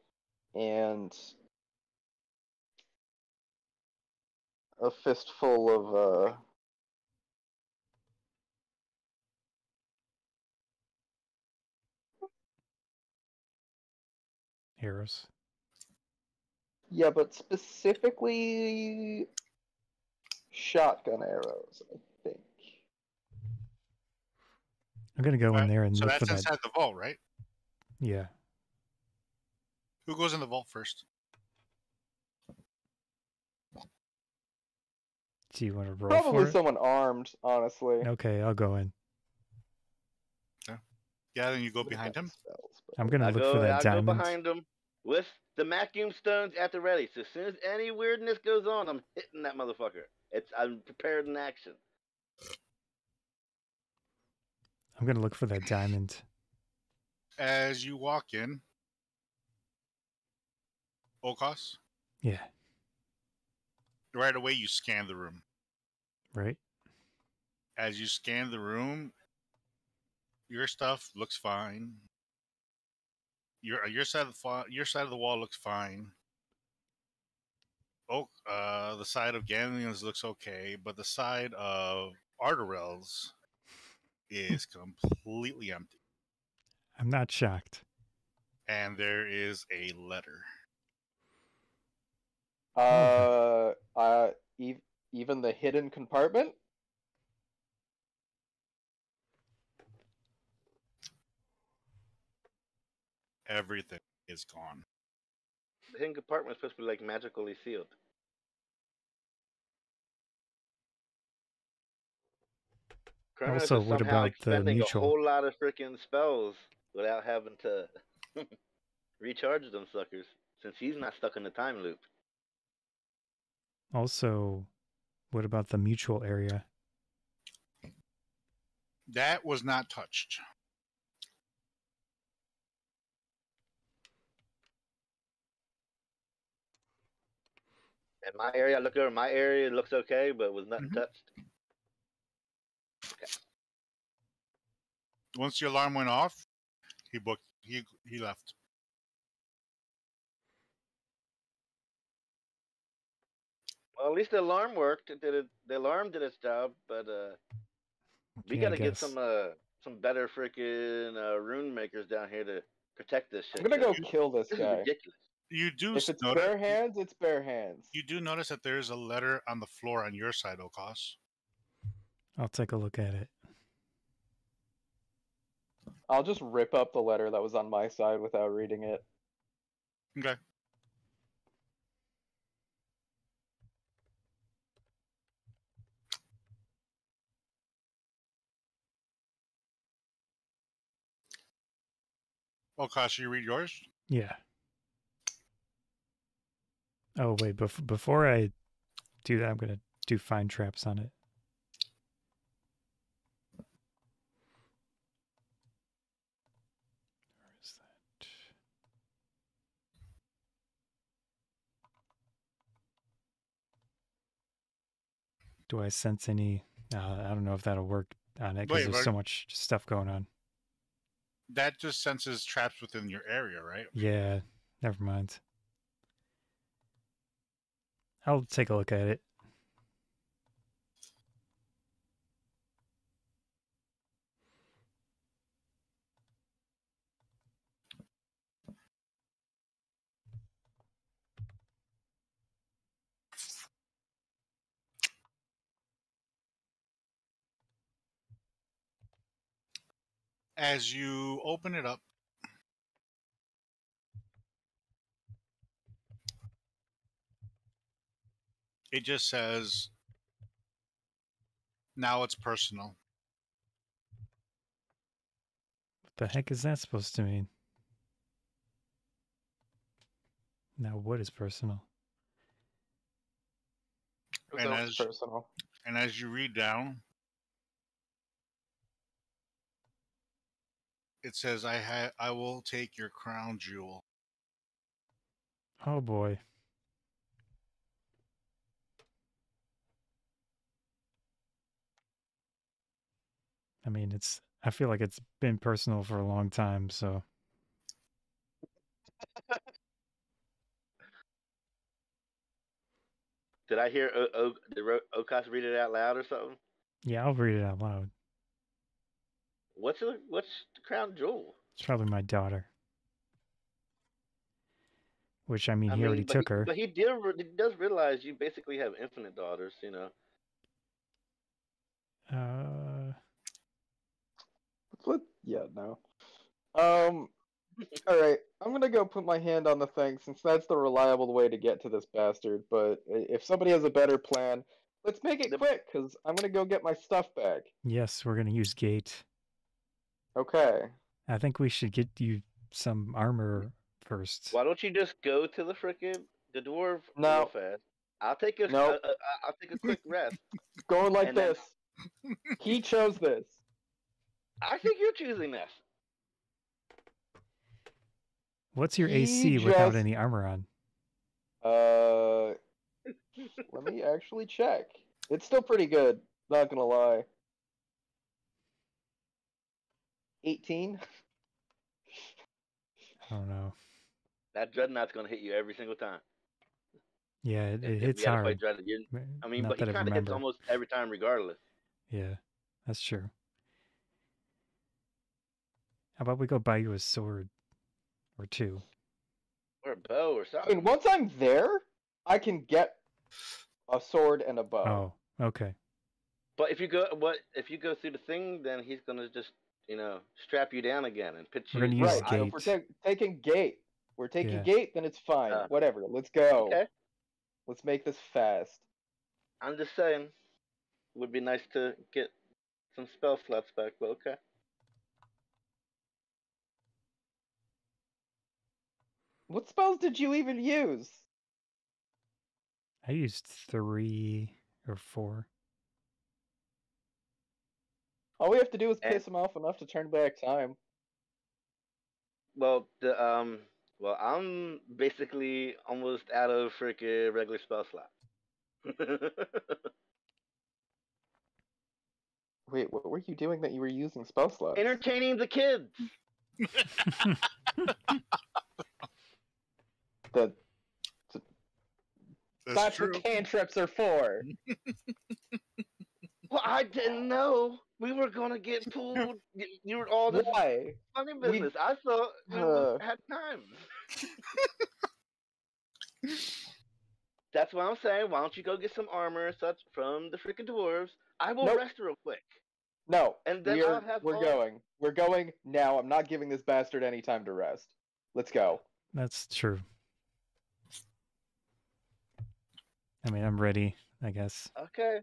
S3: and a fistful of
S1: Arrows.
S3: yeah, but specifically shotgun arrows, I think.
S1: I'm gonna go in there and
S4: So
S1: look for
S4: that's
S1: that.
S4: inside the vault, right?
S1: Yeah.
S4: Who goes in the vault first?
S1: Do you want to roll
S3: Probably
S1: for it?
S3: someone armed, honestly.
S1: Okay, I'll go in.
S4: Yeah, then you go
S3: Would've
S4: behind
S3: got
S4: him.
S3: spells, but-
S1: I'm gonna look for that
S2: I'll go
S1: diamond.
S2: behind them with the vacuum stones at the ready. So as soon as any weirdness goes on, I'm hitting that motherfucker. I'm prepared in action.
S1: I'm gonna look for that diamond.
S4: As you walk in, O'Koss,
S1: Yeah.
S4: right away you scan the room.
S1: Right.
S4: As you scan the room, your stuff looks fine. Your side of the wall looks fine. The side of Ghaleon's looks okay, but the side of Ardorel's is completely empty.
S1: I'm not shocked.
S4: And there is a letter.
S3: Even the hidden compartment?
S4: Everything is gone.
S2: The hidden compartment is supposed to be like magically sealed. Kronos
S1: Also,
S2: is
S1: what
S2: somehow
S1: about the
S2: expending a
S1: mutual?
S2: whole lot of freaking spells without having to recharge them suckers, since he's not stuck in the time loop.
S1: Also, what about the mutual area?
S4: That was not touched.
S2: In my area, I look over my area, it looks okay, but was nothing touched. Okay.
S4: Once the alarm went off, he left.
S2: Well, at least the alarm worked. The alarm did its job, but we
S1: Yeah, I
S2: gotta get
S1: guess.
S2: some better freaking rune makers down here to protect this shit.
S3: I'm gonna go
S2: 'cause
S3: kill this
S2: This is
S3: guy.
S2: ridiculous.
S4: You do
S3: If it's
S4: notice,
S3: bare hands, it's bare hands.
S4: you do notice that there is a letter on the floor on your side, O'Koss.
S1: I'll take a look at it.
S3: I'll just rip up the letter that was on my side without reading it.
S4: Okay. O'Koss, you read yours?
S1: Yeah. Oh wait, before I do that, I'm gonna do fine traps on it. Where is that? Do I sense any? I don't know if that'll work on it because
S4: Wait,
S1: there's
S4: what?
S1: so much stuff going on.
S4: That just senses traps within your area, right?
S1: Yeah, never mind. I'll take a look at it.
S4: As you open it up, it just says, now it's personal.
S1: What the heck is that supposed to mean? Now, what is personal?
S3: Who knows it's personal?
S4: And as you read down, it says, I will take your crown jewel.
S1: Oh boy. I mean, I feel like it's been personal for a long time, so.
S2: Did I hear did O'Koss read it out loud or something?
S1: Yeah, I'll read it out loud.
S2: What's the crown jewel?
S1: It's probably my daughter. Which, I mean, he already took her.
S2: But he does realize you basically have infinite daughters, you know.
S3: Yeah, no. All right, I'm gonna go put my hand on the thing since that's the reliable way to get to this bastard. But if somebody has a better plan, let's make it quick, because I'm gonna go get my stuff back.
S1: Yes, we're gonna use gate.
S3: Okay.
S1: I think we should get you some armor first.
S2: Why don't you just go to the dwarf real fast? I'll take a I'll take a quick rest.
S3: Going like this. He chose this.
S2: I think you're choosing this.
S1: What's your AC without any armor on?
S3: Let me actually check. It's still pretty good, not gonna lie. 18?
S1: I don't know.
S2: That dreadnought's gonna hit you every single time.
S1: Yeah, it hits hard.
S2: I mean, but he kind of hits almost every time regardless.
S1: Yeah, that's true. How about we go buy you a sword or two?
S2: Or a bow or something.
S3: I mean, once I'm there, I can get a sword and a bow.
S1: Oh, okay.
S2: But if you go through the thing, then he's gonna just, you know, strap you down again and pitch you.
S1: We're gonna use gate.
S3: If we're taking gate. We're taking gate, then it's fine. Whatever. Let's go.
S2: Okay.
S3: Let's make this fast.
S2: I'm just saying, it would be nice to get some spell slots back, but okay.
S3: What spells did you even use?
S1: I used 3 or 4.
S3: All we have to do is piss him off enough to turn back time.
S2: Well, I'm basically almost out of freaking regular spell slot.
S3: Wait, what were you doing that you were using spell slots?
S2: Entertaining the kids.
S3: That's what cantrips are for.
S2: Well, I didn't know we were gonna get pulled. You were all this funny business. I thought we had time. That's what I'm saying. Why don't you go get some armor such from the freaking dwarves? I will rest real quick.
S3: No,
S2: and then
S3: we're going. We're going now. I'm not giving this bastard any time to rest. Let's go.
S1: That's true. I mean, I'm ready, I guess.
S2: Okay.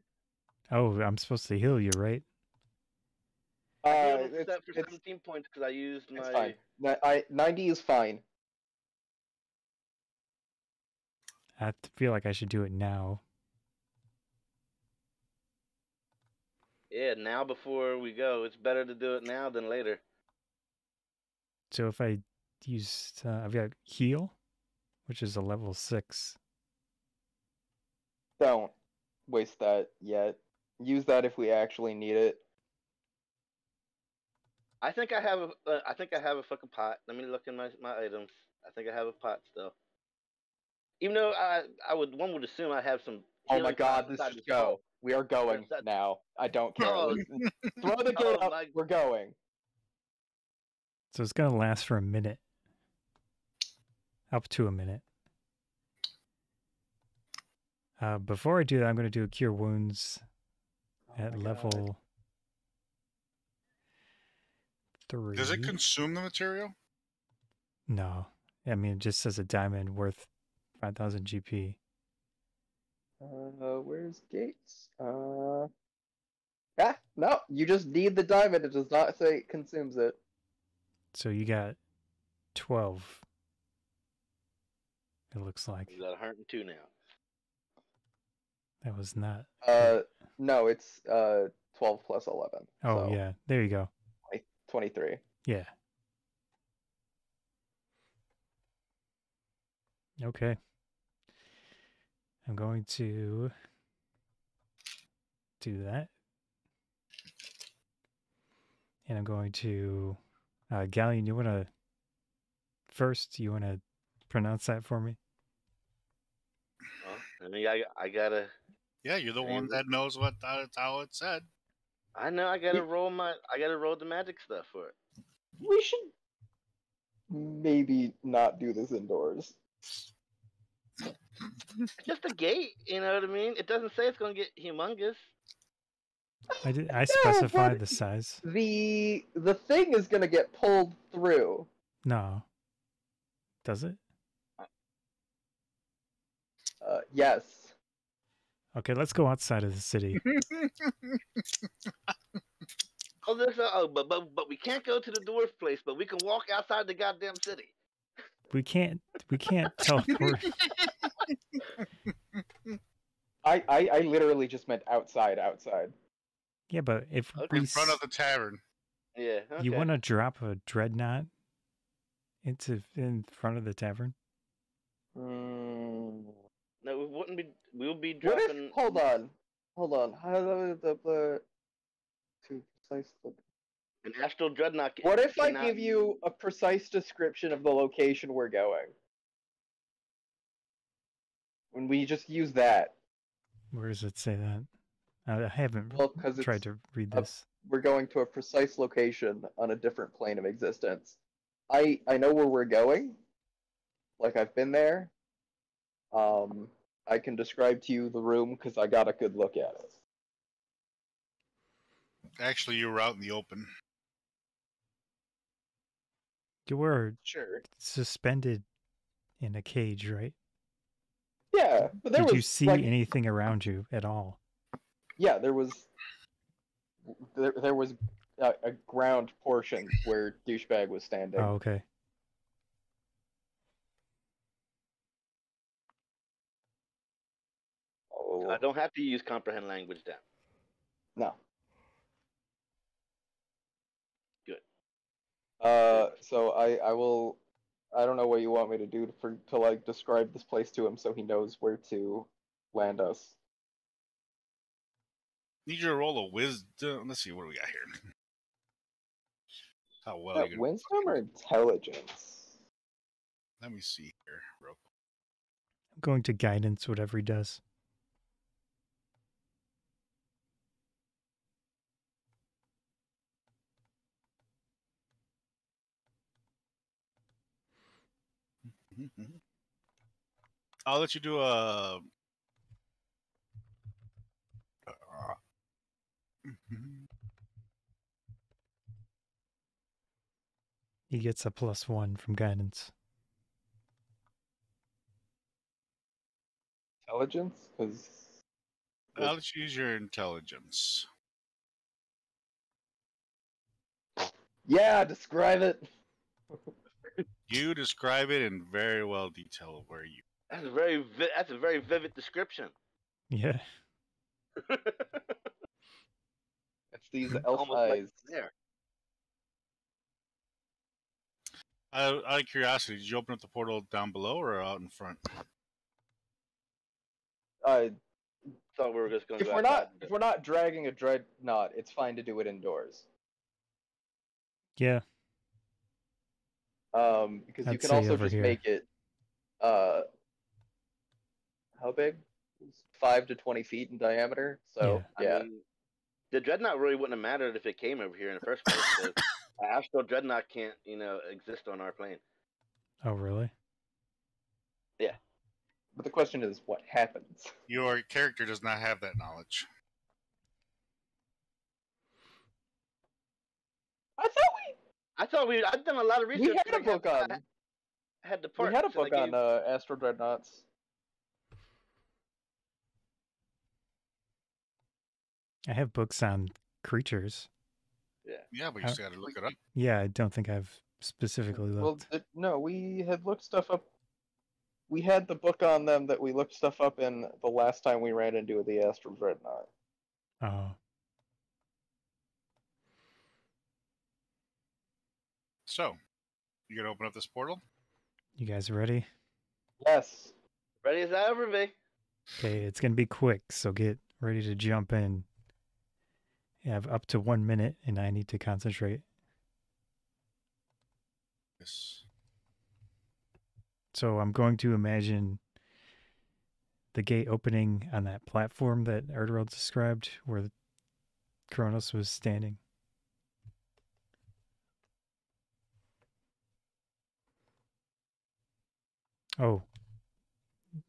S1: Oh, I'm supposed to heal you, right?
S2: It's set for 17 points because I used my...
S3: It's fine. 90 is fine.
S1: I feel like I should do it now.
S2: Yeah, now before we go. It's better to do it now than later.
S1: So if I use... I've got heal, which is a level 6.
S3: Don't waste that yet. Use that if we actually need it.
S2: I think I have a fucking pot. Let me look in my items. I think I have a pot still. Even though one would assume I have some.
S3: Oh my god, let's just go. We are going now. I don't care. Throw the gate up. We're going.
S1: So it's gonna last for a minute. Up to a minute. Before I do that, I'm going to do a Cure Wounds at level 3.
S4: Does it consume the material?
S1: No. I mean, it just says a diamond worth 5,000 GP.
S3: Where's Gates? Yeah, no, you just need the diamond. It does not say it consumes it.
S1: So you got 12. It looks like.
S2: You got 102 now.
S1: That was not.
S3: No, it's 12 plus 11.
S1: Oh,
S3: so
S1: yeah. There you go.
S3: 23.
S1: Yeah. Okay. I'm going to do that. And I'm going to... Ghaleon, you want to... First, you want to pronounce that for me?
S2: Well, I mean, I gotta.
S4: Yeah, you're the one that knows how it said.
S2: I know I gotta roll the magic stuff for it.
S3: We should maybe not do this indoors.
S2: It's just a gate, you know what I mean? It doesn't say it's gonna get humongous.
S1: I specified the size.
S3: The thing is gonna get pulled through.
S1: No. Does it?
S3: Yes.
S1: Okay, let's go outside of the city.
S2: But we can't go to the dwarf place, but we can walk outside the goddamn city.
S1: We can't teleport.
S3: I literally just meant outside.
S1: Yeah, but if
S4: In front of the tavern.
S2: Yeah. Okay.
S1: You want to drop a dreadnought in front of the tavern?
S2: No, we wouldn't be. We'll be
S3: What
S2: dropping.
S3: if? Hold on. How the too precise?
S2: An astral dreadnought.
S3: What if I give you a precise description of the location we're going? When we just use that.
S1: Where does it say that? I haven't tried to read this.
S3: We're going to a precise location on a different plane of existence. I know where we're going. Like, I've been there. I can describe to you the room because I got a good look at it.
S4: Actually, you were out in the open.
S1: You were
S3: Sure.
S1: suspended in a cage, right?
S3: Yeah, but
S1: Did you see anything around you at all?
S3: Yeah, there was a ground portion where douchebag was standing.
S1: Oh, okay.
S2: I don't have to use comprehend language then.
S3: No.
S2: Good.
S3: So I will. I don't know what you want me to do to like describe this place to him so he knows where to land us.
S4: Need you to roll a wisdom. Let's see, what do we got here? How well you
S3: wisdom or intelligence?
S4: Let me see here, real quick.
S1: I'm going to guidance, whatever he does.
S4: I'll let you do a.
S1: He gets a +1 from guidance.
S3: Intelligence? Because
S4: I'll let you use your intelligence.
S3: yeah, describe it.
S4: You describe it in very well detail of where you.
S2: That's a very vivid description.
S1: Yeah.
S3: It's these elf
S2: Almost
S3: eyes.
S2: like there.
S4: Out of curiosity, did you open up the portal down below or out in front?
S2: Thought we were just going.
S3: If we're not dragging a dreadnought, it's fine to do it indoors.
S1: Yeah.
S3: Because
S1: I'd
S3: you can
S1: say
S3: also
S1: over
S3: just
S1: here.
S3: make it. How big? 5 to 20 feet in diameter. So yeah.
S2: I mean, the dreadnought really wouldn't have mattered if it came over here in the first place. Because astral dreadnought can't, exist on our plane.
S1: Oh, really?
S2: Yeah.
S3: But the question is, what happens?
S4: Your character does not have that knowledge.
S3: I thought
S2: I thought I'd done a lot of research.
S3: We had a book on.
S2: Had the
S3: We
S2: parts.
S3: had a book on Astral Dreadnoughts.
S1: I have books on creatures.
S4: Yeah, but you still got to look it up.
S1: Yeah, I don't think I've specifically looked.
S3: Well, no, we had looked stuff up. We had the book on them that we looked stuff up in the last time we ran into the Astral Dreadnought.
S1: Oh.
S4: So, you gonna open up this portal?
S1: You guys ready?
S3: Yes.
S2: Ready as I ever be.
S1: Okay, it's going to be quick, so get ready to jump in. You have up to 1 minute, and I need to concentrate.
S4: Yes.
S1: So I'm going to imagine the gate opening on that platform that Ardorel described, where Kronos was standing. Oh.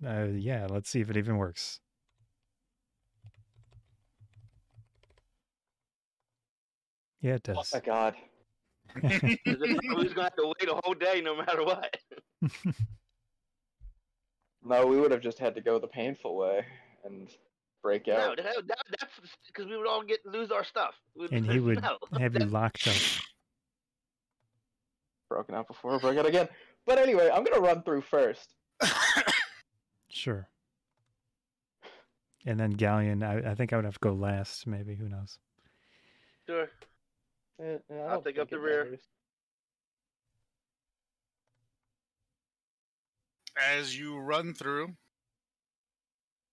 S1: Yeah, let's see if it even works. Yeah, it
S3: Oh
S1: does.
S3: my god.
S2: Who's gonna have to wait a whole day no matter what?
S3: No, we would have just had to go the painful way and break
S2: No,
S3: out.
S2: that's because we would all lose our stuff.
S1: And he would
S2: No.
S1: have you locked up.
S3: Broken out before, broke out again. But anyway, I'm gonna run through first.
S1: Sure. And then Ghaleon, I think I would have to go last, maybe. Who knows?
S2: Sure. I'll take up the rear.
S3: Matters.
S4: As you run through,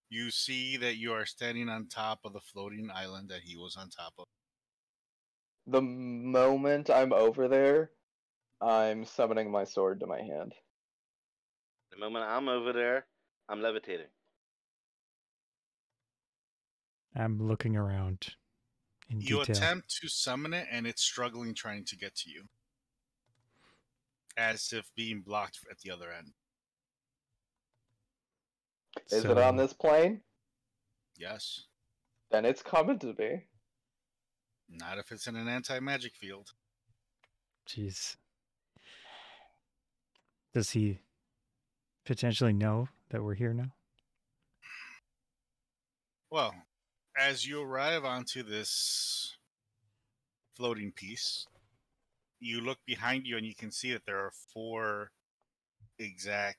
S4: you see that you are standing on top of the floating island that he was on top of.
S3: The moment I'm over there, I'm summoning my sword to my hand.
S2: The moment I'm over there, I'm levitating.
S1: I'm looking around in
S4: You
S1: detail.
S4: attempt to summon it, and it's struggling trying to get to you. As if being blocked at the other end.
S3: Is it on this plane?
S4: Yes.
S3: Then it's coming to me.
S4: Not if it's in an anti-magic field.
S1: Jeez. Does he potentially know that we're here now?
S4: Well, as you arrive onto this floating piece, you look behind you and you can see that there are 4 exact,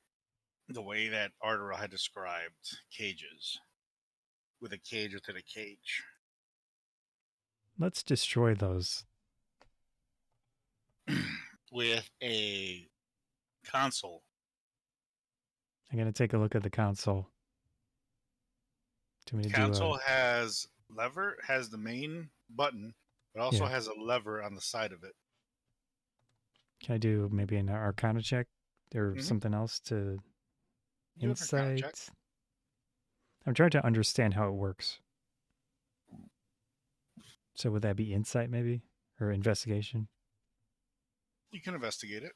S4: the way that Ardorel had described, cages. With a cage within a cage.
S1: Let's destroy those.
S4: With a console.
S1: I'm going to take a look at the console.
S4: The console has the main button, but also has a lever on the side of it.
S1: Can I do maybe an Arcana check or something else to insight? I'm trying to understand how it works. So would that be insight maybe? Or investigation?
S4: You can investigate it.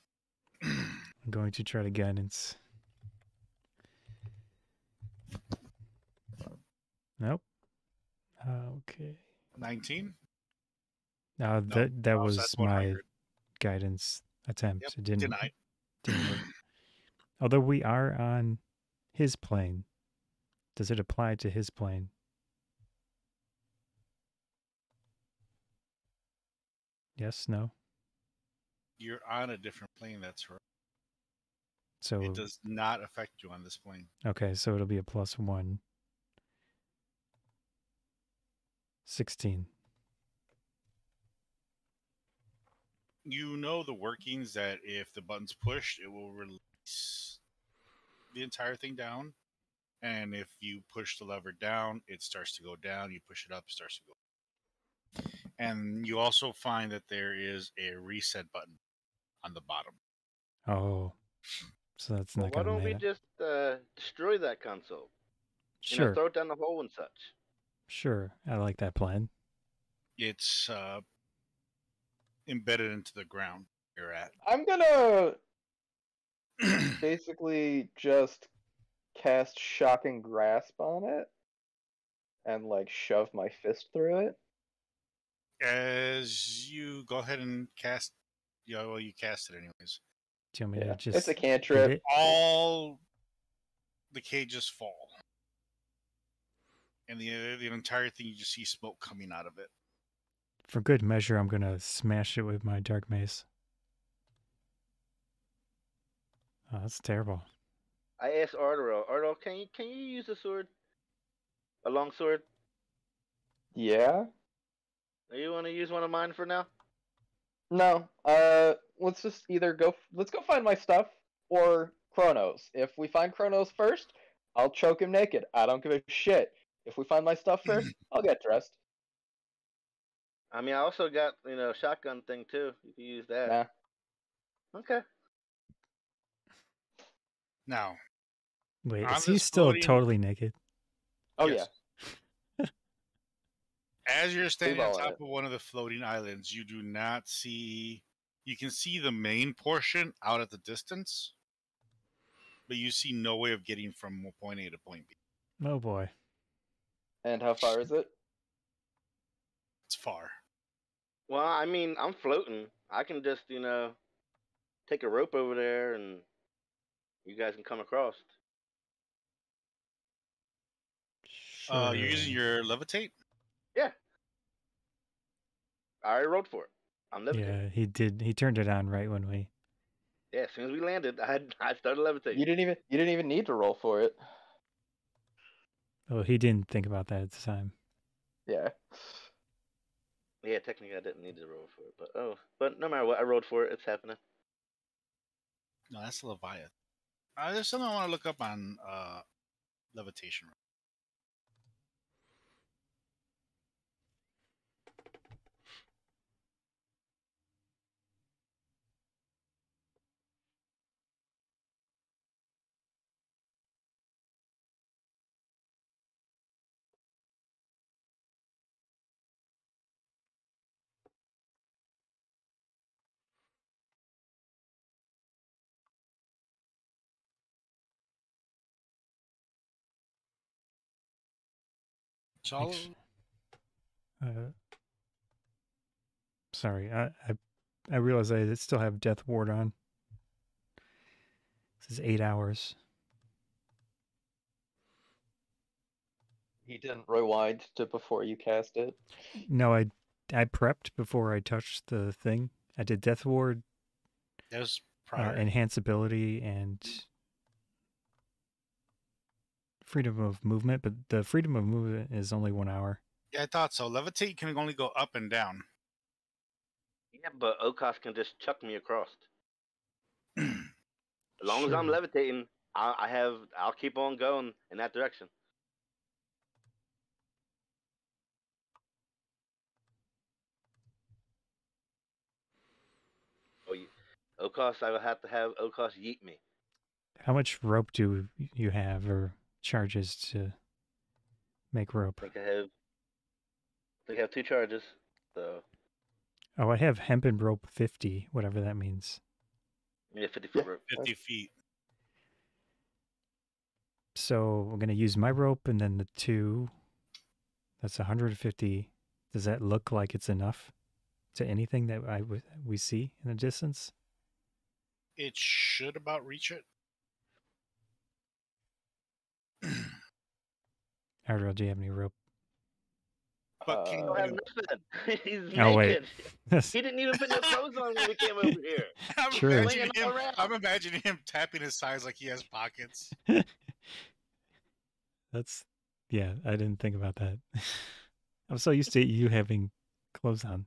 S1: I'm going to try to guidance. Nope. Okay.
S4: 19?
S1: No, that was my guidance attempt.
S4: Yep,
S1: It didn't
S4: work.
S1: Although we are on his plane, does it apply to his plane? Yes, no?
S4: You're on a different plane, that's right.
S1: So
S4: it does not affect you on this plane.
S1: Okay, so it'll be a +1. 16.
S4: You know the workings that if the button's pushed, it will release the entire thing down. And if you push the lever down, it starts to go down. You push it up, it starts to go. And you also find that there is a reset button on the bottom.
S1: Oh, so that's not
S2: Why
S1: going to
S2: don't we
S1: matter.
S2: just destroy that console?
S1: Sure.
S2: Throw it down the hole and such.
S1: Sure, I like that plan.
S4: It's embedded into the ground you're at.
S3: I'm gonna basically just cast Shocking Grasp on it and like shove my fist through it.
S4: As you go ahead and cast Yeah, well, you cast it anyways.
S1: Do you want me to
S3: Yeah,
S1: just
S3: it's a
S1: hit
S3: cantrip.
S1: it?
S4: All the cages fall, and the entire thing, you just see smoke coming out of it.
S1: For good measure, I'm gonna smash it with my dark mace. Oh, that's terrible.
S2: I asked Ardorel, Ardorel, can you use a sword? A long sword?
S3: Yeah.
S2: Do you want to use one of mine for now?
S3: No. Let's just either go. Let's go find my stuff or Kronos. If we find Kronos first, I'll choke him naked. I don't give a shit. If we find my stuff first, I'll get dressed.
S2: I mean, I also got shotgun thing too. You can use that.
S3: Nah.
S2: Okay.
S4: Now,
S1: Wait,
S4: on
S1: is he
S4: this
S1: still
S4: floating-
S1: totally naked?
S3: Oh
S4: Yes. As you're standing on
S3: all in
S4: top
S3: it.
S4: of one of the floating islands, you do not see. You can see the main portion out at the distance, but you see no way of getting from point A to point B.
S1: Oh boy.
S3: yeah. And how far is it?
S4: It's far.
S2: Well, I mean, I'm floating. I can just take a rope over there and you guys can come across.
S1: Sure.
S4: You're using your levitate.
S2: Yeah. I already rolled for it. I'm levitating.
S1: Yeah, he did. He turned it on right when we.
S2: Yeah, as soon as we landed, I started levitating.
S3: You didn't even need to roll for it.
S1: Oh, he didn't think about that at the time.
S3: Yeah.
S2: Yeah, technically I didn't need to roll for it, but no matter what, I rolled for it. It's happening.
S4: No, that's the Leviathan. There's something I want to look up on levitation. So
S1: Thanks. Sorry, I realize I still have Death Ward on. This is 8 hours.
S3: He didn't rewind to before you cast it.
S1: No, I prepped before I touched the thing. I did Death Ward,
S4: that was prior.
S1: Enhance Ability, and Freedom of Movement. But the Freedom of Movement is only 1 hour.
S4: Yeah, I thought so. Levitate can only go up and down.
S2: Yeah, but O'Koss can just chuck me across. As long as I'm
S1: Sure.
S2: levitating, I'll keep on going in that direction. O'Koss, I will have to have O'Koss yeet me.
S1: How much rope do you have, or charges to make rope?
S2: I think I have 2 charges. So
S1: Oh, I have hempen rope 50, whatever that means.
S2: yeah, 50-foot rope.
S4: 50 feet.
S1: So I'm going to use my rope and then the 2. That's 150. Does that look like it's enough to anything that we see in the distance?
S4: It should about reach it.
S1: Ardorel, do you have any rope?
S4: But can
S2: I don't have
S4: you...
S2: nothing. He's
S1: Oh, wait.
S2: naked. He didn't even put no clothes on when we came over here.
S1: True.
S4: I'm imagining him tapping his sides like he has pockets.
S1: That's, yeah, I didn't think about that. I'm so used to you having clothes on.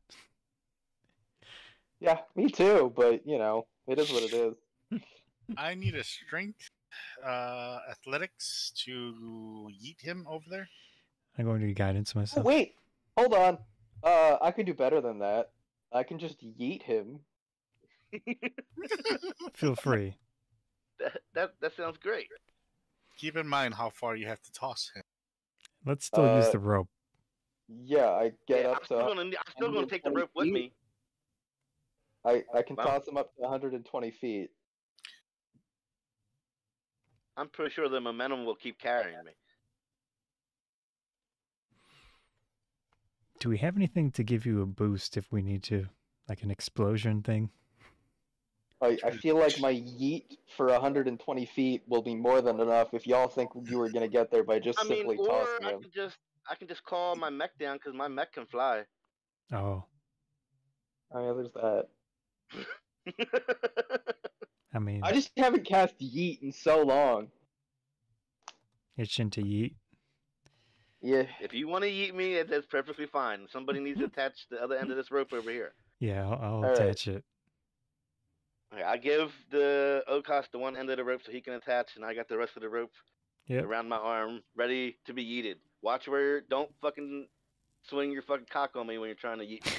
S3: Yeah, me too. But it is what it is.
S4: I need a strength, athletics to yeet him over there.
S1: I'm going to guidance
S3: Oh,
S1: myself.
S3: wait, hold on. I can do better than that. I can just yeet him.
S1: Feel free.
S2: That sounds great.
S4: Keep in mind how far you have to toss him.
S1: Let's still use the rope.
S3: Yeah, I get
S2: Yeah,
S3: up
S2: I'm still gonna take the
S3: 120
S2: rope with
S3: feet.
S2: me.
S3: I can
S2: Wow.
S3: toss him up to 120 feet.
S2: I'm pretty sure the momentum will keep carrying me.
S1: Do we have anything to give you a boost if we need to? Like an explosion thing?
S3: I feel like my yeet for 120 feet will be more than enough if y'all think you were gonna get there by just
S2: I mean,
S3: simply
S2: or
S3: tossing
S2: I
S3: him.
S2: can just call my mech down because my mech can fly.
S1: Oh,
S3: Oh yeah, there's that.
S1: I mean,
S3: I just haven't cast yeet in so long.
S1: itching to yeet.
S3: Yeah.
S2: If you want to yeet me, that's perfectly fine. Somebody needs to attach the other end of this rope over here.
S1: Yeah, I'll
S3: All right.
S1: attach it.
S2: Okay, I give the O'Koss the one end of the rope so he can attach, and I got the rest of the rope
S1: Yep.
S2: around my arm, ready to be yeeted. Watch where don't fucking swing your fucking cock on me when you're trying to yeet me.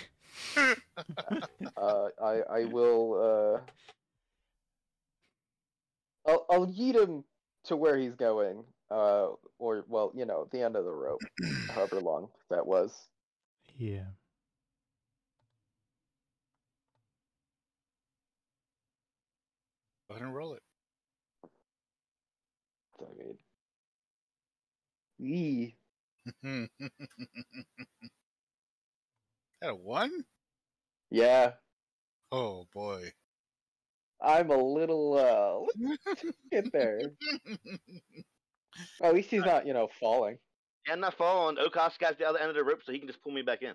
S3: I will. I'll yeet him to where he's going. Or well, you know, the end of the rope, however long that was.
S1: Yeah.
S4: Go ahead and roll it.
S3: I mean, yee.
S4: That a 1?
S3: Yeah,
S4: Oh boy.
S3: I'm a little get there. At least he's not, you know, falling.
S2: Yeah, I'm not falling. O'Koss got the other end of the rope so he can just pull me back in.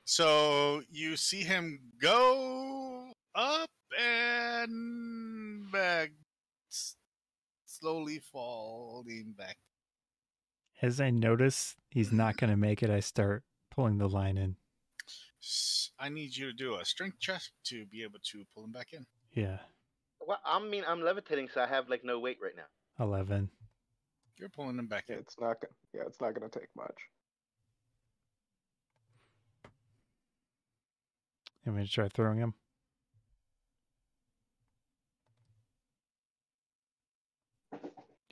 S4: So you see him go up and back, slowly falling back.
S1: As I notice he's not going to make it, I start pulling the line in.
S4: I need you to do a strength check to be able to pull him back in.
S1: Yeah.
S2: Well, I mean, I'm levitating, so I have like no weight right now.
S1: 11.
S4: You're pulling him back in.
S3: It's not gonna take much.
S1: I'm going to try throwing him.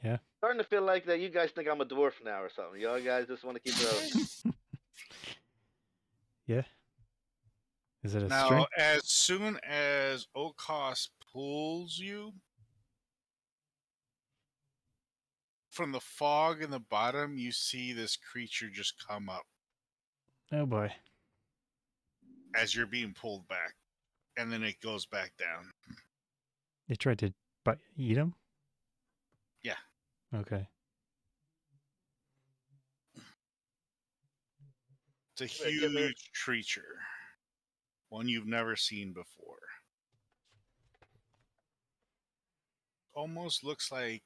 S1: Yeah.
S2: Starting to feel like that you guys think I'm a dwarf now or something. Y'all guys just want to keep throwing.
S1: Yeah. Is it a
S4: Now,
S1: string?
S4: as soon as O'Koss pulls you from the fog in the bottom, you see this creature just come up
S1: Oh boy.
S4: as you're being pulled back, and then it goes back down.
S1: They tried to eat him?
S4: Yeah.
S1: Okay.
S4: It's a
S2: Wait, give me-
S4: huge creature, one you've never seen before. Almost looks like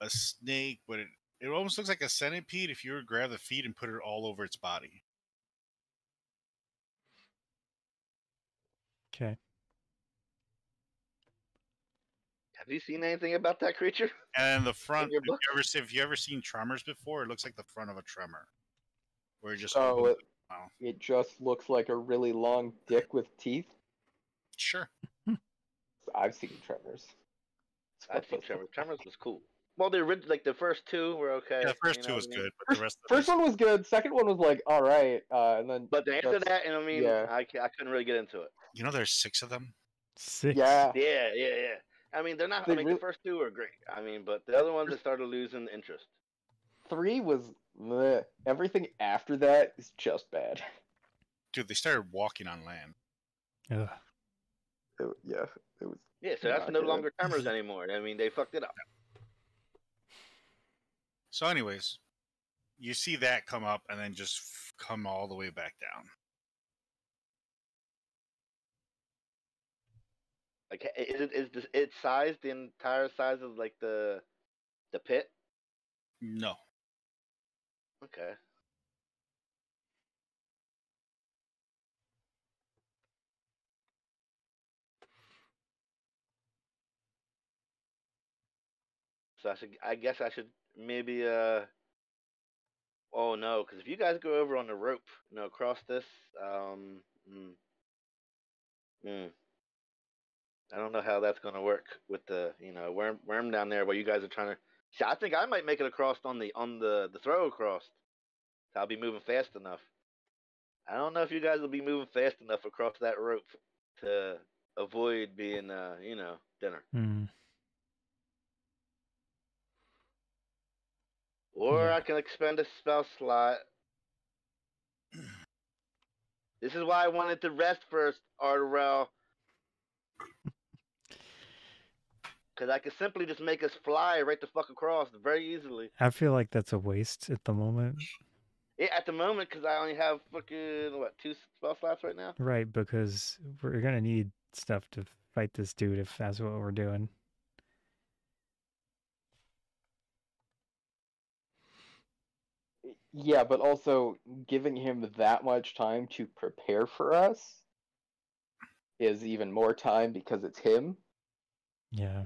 S4: a snake, but it almost looks like a centipede if you were to grab the feet and put it all over its body.
S1: Okay.
S2: Have you seen anything about that creature?
S4: And the front,
S2: your book?
S4: if you ever seen tremors before, it looks like the front of a tremor, where it just
S3: So
S4: opens its mouth.
S3: it just looks like a really long dick with teeth.
S4: Sure.
S3: I've seen Tremors.
S2: I've seen Tremors. Tremors was cool. Well, the first two were okay.
S4: Yeah, the first
S2: you
S4: two
S2: know
S4: was
S2: what I mean?
S4: good, but the rest of
S3: First one was good. Second one was like all right, and then.
S2: But after that, and I mean,
S3: yeah.
S2: I couldn't really get into it.
S4: You know, there's 6 of them.
S1: 6.
S3: Yeah.
S2: Yeah. I mean, they're not.
S3: They
S2: I mean,
S3: really-
S2: the first two were great. I mean, but the other ones I started losing interest.
S3: 3 was meh. Everything after that is just bad.
S4: Dude, they started walking on land.
S1: Ugh.
S3: It was.
S2: Yeah, so that's
S3: Not
S2: no
S3: good.
S2: longer Tremors anymore. I mean, they fucked it up.
S4: So, anyways, you see that come up and then just come all the way back down.
S2: Like, is its size the entire size of like the pit?
S4: No.
S2: Okay. So I guess I should maybe oh no, because if you guys go over on the rope, across this, I don't know how that's gonna work with the worm down there while you guys are trying to. See, I think I might make it across on the throw across. So I'll be moving fast enough. I don't know if you guys will be moving fast enough across that rope to avoid being dinner. Or
S1: Yeah.
S2: I can expend a spell slot. This is why I wanted to rest first, Ardorel. Because I could simply just make us fly right the fuck across very easily.
S1: I feel like that's a waste at the moment.
S2: Yeah, at the moment, because I only have fucking, what, 2 spell slots right now?
S1: Right, because we're gonna need stuff to fight this dude if that's what we're doing.
S3: Yeah, but also giving him that much time to prepare for us is even more time because it's him.
S1: Yeah.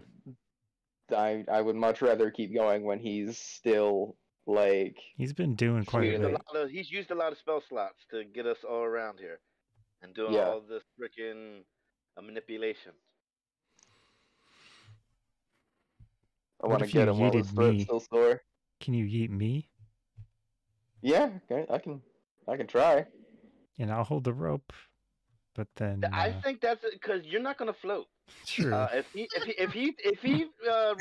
S3: I would much rather keep going when he's still like
S1: He's been doing quite a
S3: shooting.
S1: bit.
S2: He's used a lot of spell slots to get us all around here and doing
S3: Yeah.
S2: all this freaking manipulation.
S3: I
S1: What
S3: want to
S1: if you
S3: get him while his
S1: yeeted
S3: throat's
S1: me?
S3: still sore.
S1: Can you yeet me?
S3: Yeah, okay, I can try.
S1: And I'll hold the rope. But then
S2: I think that's it, because you're not gonna float.
S1: true.
S2: If he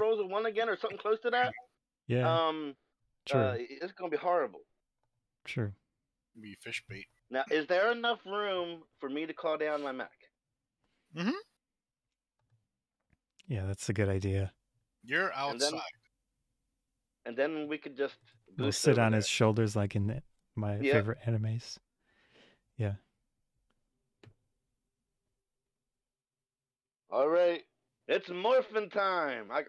S2: rolls a 1 again or something close to that,
S1: Yeah, true.
S2: it's gonna be horrible.
S1: True.
S4: Be fish bait.
S2: Now, is there enough room for me to call down my mech?
S4: Mm-hmm.
S1: Yeah, that's a good idea.
S4: You're outside.
S2: And then we could just boost
S1: We'll sit
S2: over
S1: on
S2: there.
S1: his shoulders like in my
S2: Yep.
S1: favorite animes. Yeah.
S2: All right, it's morphin' time. I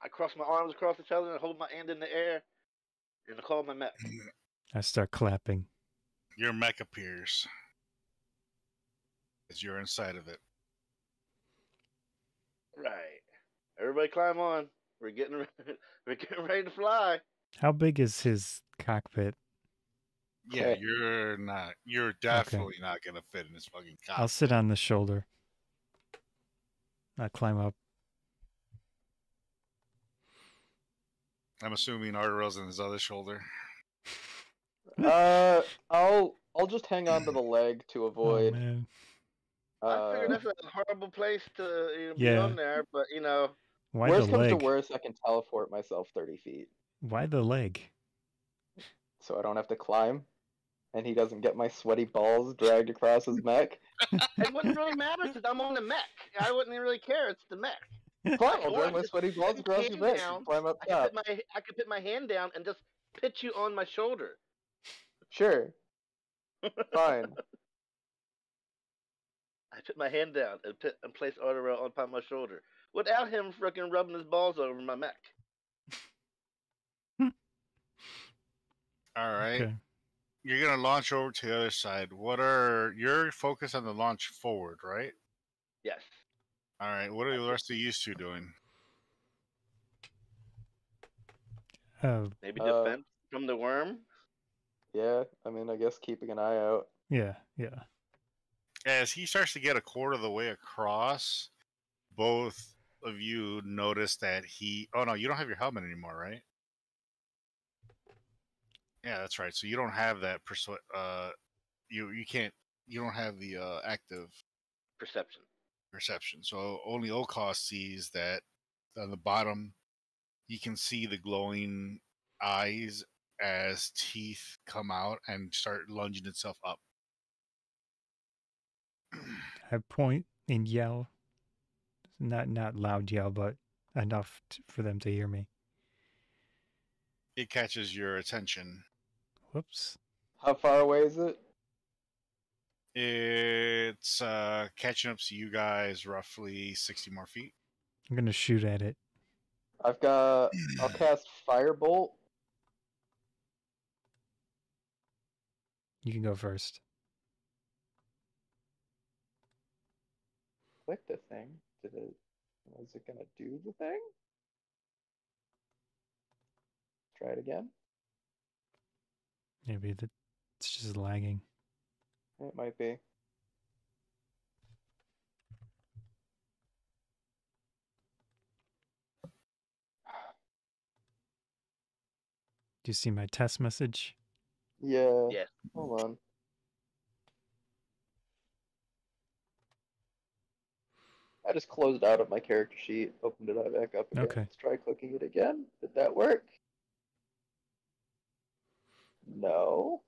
S2: cross my arms across each other and hold my hand in the air and I call my mech.
S1: I start clapping.
S4: Your mech appears as you're inside of it.
S2: Right. Everybody climb on. We're getting ready to fly.
S1: How big is his cockpit?
S4: Yeah,
S3: Okay.
S4: you're not. You're definitely not gonna fit in this fucking cockpit.
S1: I'll sit on the shoulder. I'll climb up.
S4: I'm assuming Ardorel's on his other shoulder.
S3: I'll just hang on to the leg to
S1: Oh
S3: avoid.
S1: man.
S2: I figure that's a horrible place to be
S1: Yeah.
S2: on there, but you know.
S1: Why
S3: Worst
S1: the
S3: comes to
S1: leg?
S3: worst, I can teleport myself 30 feet,
S1: Why the leg?
S3: so I don't have to climb, and he doesn't get my sweaty balls dragged across his mech.
S2: It wouldn't really matter because I'm on the mech. I wouldn't really care. It's the mech.
S3: Fine, I'll
S2: Or
S3: drag my sweaty balls
S2: put
S3: across
S2: hand
S3: your mech
S2: down.
S3: and climb up
S2: I
S3: top.
S2: could put my hand down and just pitch you on my shoulder.
S3: Sure. Fine.
S2: I put my hand down and place Ardorel upon my shoulder without him freaking rubbing his balls over my mech.
S4: All right.
S1: Okay.
S4: You're gonna launch over to the other side. You're focused on the launch forward, right?
S2: Yes.
S4: All right. What are the rest of you two doing?
S2: Maybe defense from the worm.
S3: Yeah, I mean, I guess keeping an eye out.
S1: Yeah.
S4: As he starts to get a quarter of the way across, both of you notice that he. Oh no, you don't have your helmet anymore, right? Yeah, that's right. So you don't have that you can't. You don't have the active perception. So only O'Koss sees that on the bottom. You can see the glowing eyes as teeth come out and start lunging itself up.
S1: I point and yell. Not loud yell, but enough for them to hear me.
S4: It catches your attention.
S1: Whoops.
S3: How far away is it?
S4: It's catching up to you guys roughly 60 more feet.
S1: I'm gonna shoot at it.
S3: I'll cast Firebolt.
S1: You can go first.
S3: Click the thing. Was it gonna do the thing? Try it again.
S1: Maybe it's just lagging.
S3: It might be.
S1: Do you see my test message?
S3: Yeah.
S2: Yes.
S3: Hold on. I just closed out of my character sheet, opened it back up again.
S1: Okay.
S3: Let's try clicking it again. Did that work? No.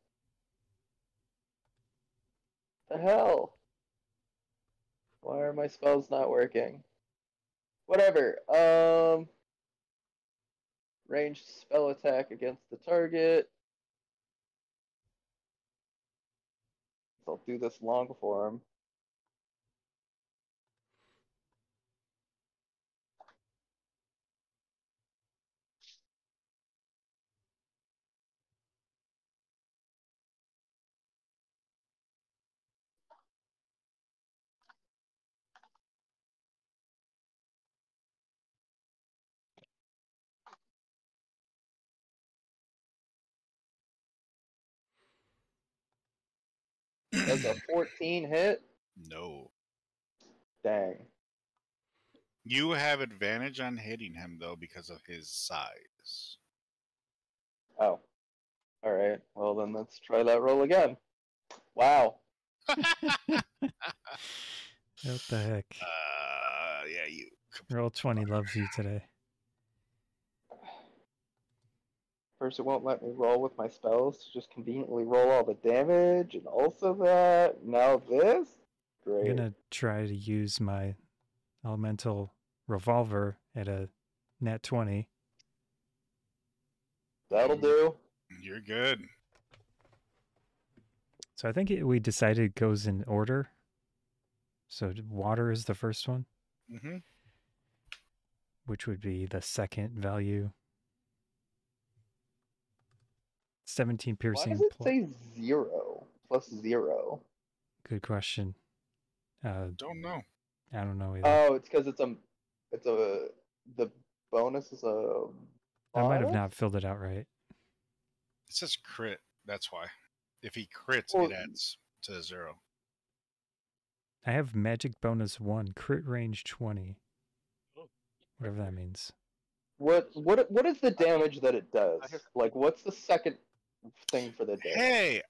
S3: The hell? Why are my spells not working? Whatever. Ranged spell attack against the target. I'll do this long form. Does a 14 hit?
S4: No.
S3: Dang.
S4: You have advantage on hitting him, though, because of his size.
S3: Oh. Alright. Well, then let's try that roll again. Wow.
S1: What the heck?
S4: Yeah, you.
S1: Roll 20 loves you today.
S3: First, it won't let me roll with my spells to just conveniently roll all the damage, and also that. Now this?
S1: I'm
S3: Great.
S1: gonna try to use my elemental revolver at a nat 20.
S3: That'll do.
S4: You're good.
S1: So I think we decided it goes in order. So water is the first one,
S4: Mm-hmm.
S1: which would be the second value. 17
S3: Why
S1: piercing.
S3: does it say 0 plus 0?
S1: Good question.
S4: Don't know.
S1: I don't know either.
S3: Oh, it's because the bonus is a
S1: I might have
S3: bonus?
S1: not filled it out right.
S4: It says crit. That's why. If he crits,
S3: Well-
S4: it adds to 0.
S1: I have magic bonus 1, crit range 20. Whatever that means.
S3: What is the damage that it does? Like, what's the second thing for the damage?
S4: Hey,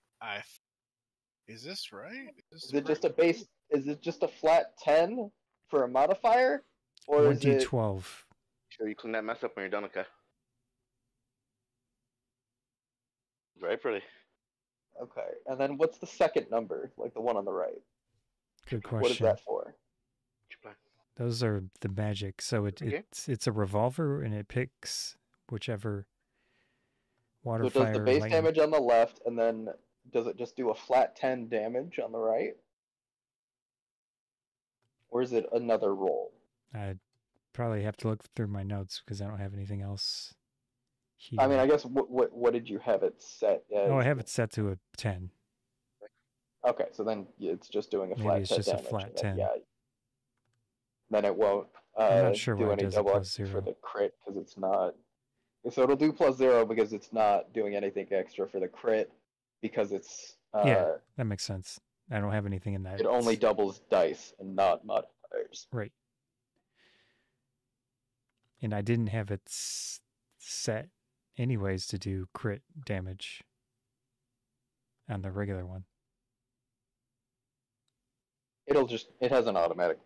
S4: is this right?
S3: Is it just a base? Is it just a flat 10 for a modifier, or is it?
S1: 1d12.
S2: Sure you clean that mess up when you're done, okay? Very pretty.
S3: Okay, and then what's the second number? Like the one on the right.
S1: Good
S3: What is
S1: question.
S3: that for?
S1: Those are the magic. So
S2: Okay.
S1: it's a revolver and it picks whichever water,
S3: So it does
S1: fire,
S3: the base
S1: lightning.
S3: damage on the left, and then does it just do a flat 10 damage on the right? Or is it another roll?
S1: I'd probably have to look through my notes because I don't have anything else here.
S3: I mean, I guess what did you have it set as?
S1: Oh, I have it set to a 10.
S3: Okay, so then it's just doing a
S1: Maybe
S3: flat
S1: it's
S3: 10
S1: just a
S3: damage.
S1: flat
S3: and then,
S1: 10.
S3: Yeah. Then it won't
S1: I'm not sure
S3: do
S1: why it
S3: any
S1: does it
S3: double
S1: plus
S3: extra
S1: 0.
S3: for the crit because it's not. So it'll do plus 0 because it's not doing anything extra for the crit because it's
S1: Yeah, that makes sense. I don't have anything in that.
S3: it only doubles dice and not modifiers.
S1: Right. And I didn't have it set anyways to do crit damage on the regular one.
S3: It has an automatic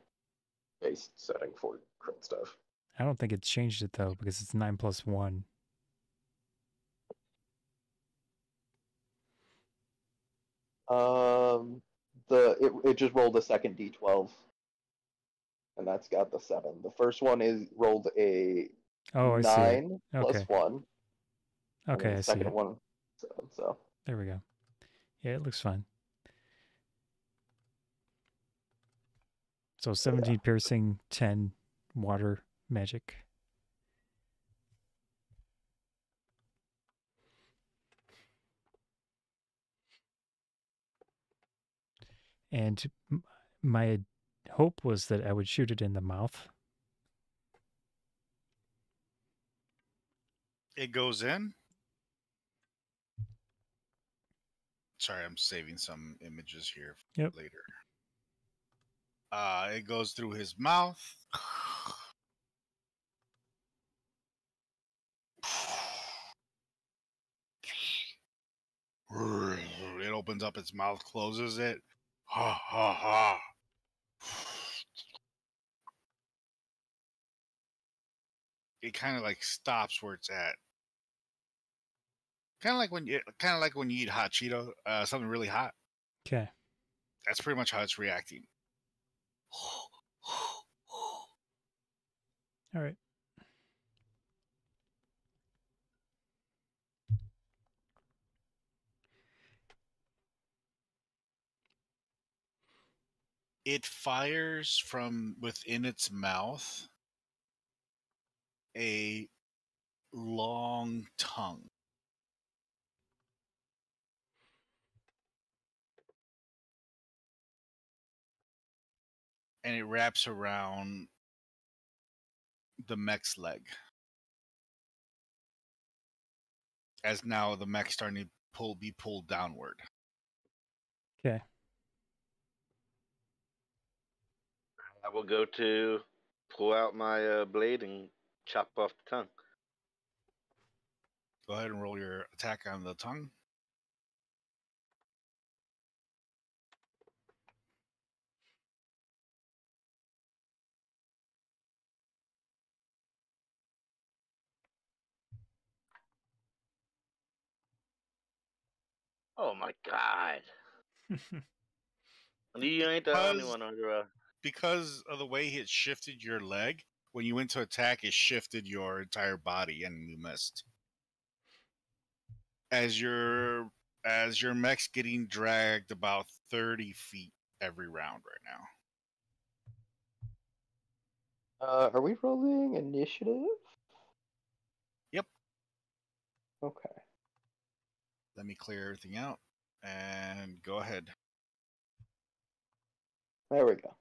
S3: base setting for crit stuff.
S1: I don't think it's changed it though because it's 9 plus 1.
S3: It just rolled a second d12, and that's got the 7. The first one is rolled a
S1: Oh, I see it.
S3: 9 plus
S1: Okay.
S3: 1. And
S1: Okay,
S3: the
S1: I see
S3: second
S1: it.
S3: one 7. So
S1: There we go. Yeah, it looks fine. So 17 piercing, 10 water magic. And my hope was that I would shoot it in the mouth.
S4: It goes in. Sorry, I'm saving some images here for
S1: Yep.
S4: later. It goes through his mouth. It opens up its mouth, closes it. Ha ha ha. It kind of like stops where it's at. Kind of like when you eat hot Cheeto, something really hot.
S1: Okay.
S4: That's pretty much how it's reacting.
S1: All right.
S4: It fires from within its mouth a long tongue. And it wraps around the mech's leg. As now the mech's starting to be pulled downward.
S1: Okay.
S2: I will go to pull out my blade and chop off the tongue.
S4: Go ahead and roll your attack on the tongue.
S2: Oh my god. You ain't the only one, Ardorel.
S4: Because of the way it shifted your leg, when you went to attack, it shifted your entire body and you missed. As your mech's getting dragged about 30 feet every round right now.
S3: Are we rolling initiative?
S4: Yep.
S3: Okay.
S4: Let me clear everything out and go ahead.
S3: There we go.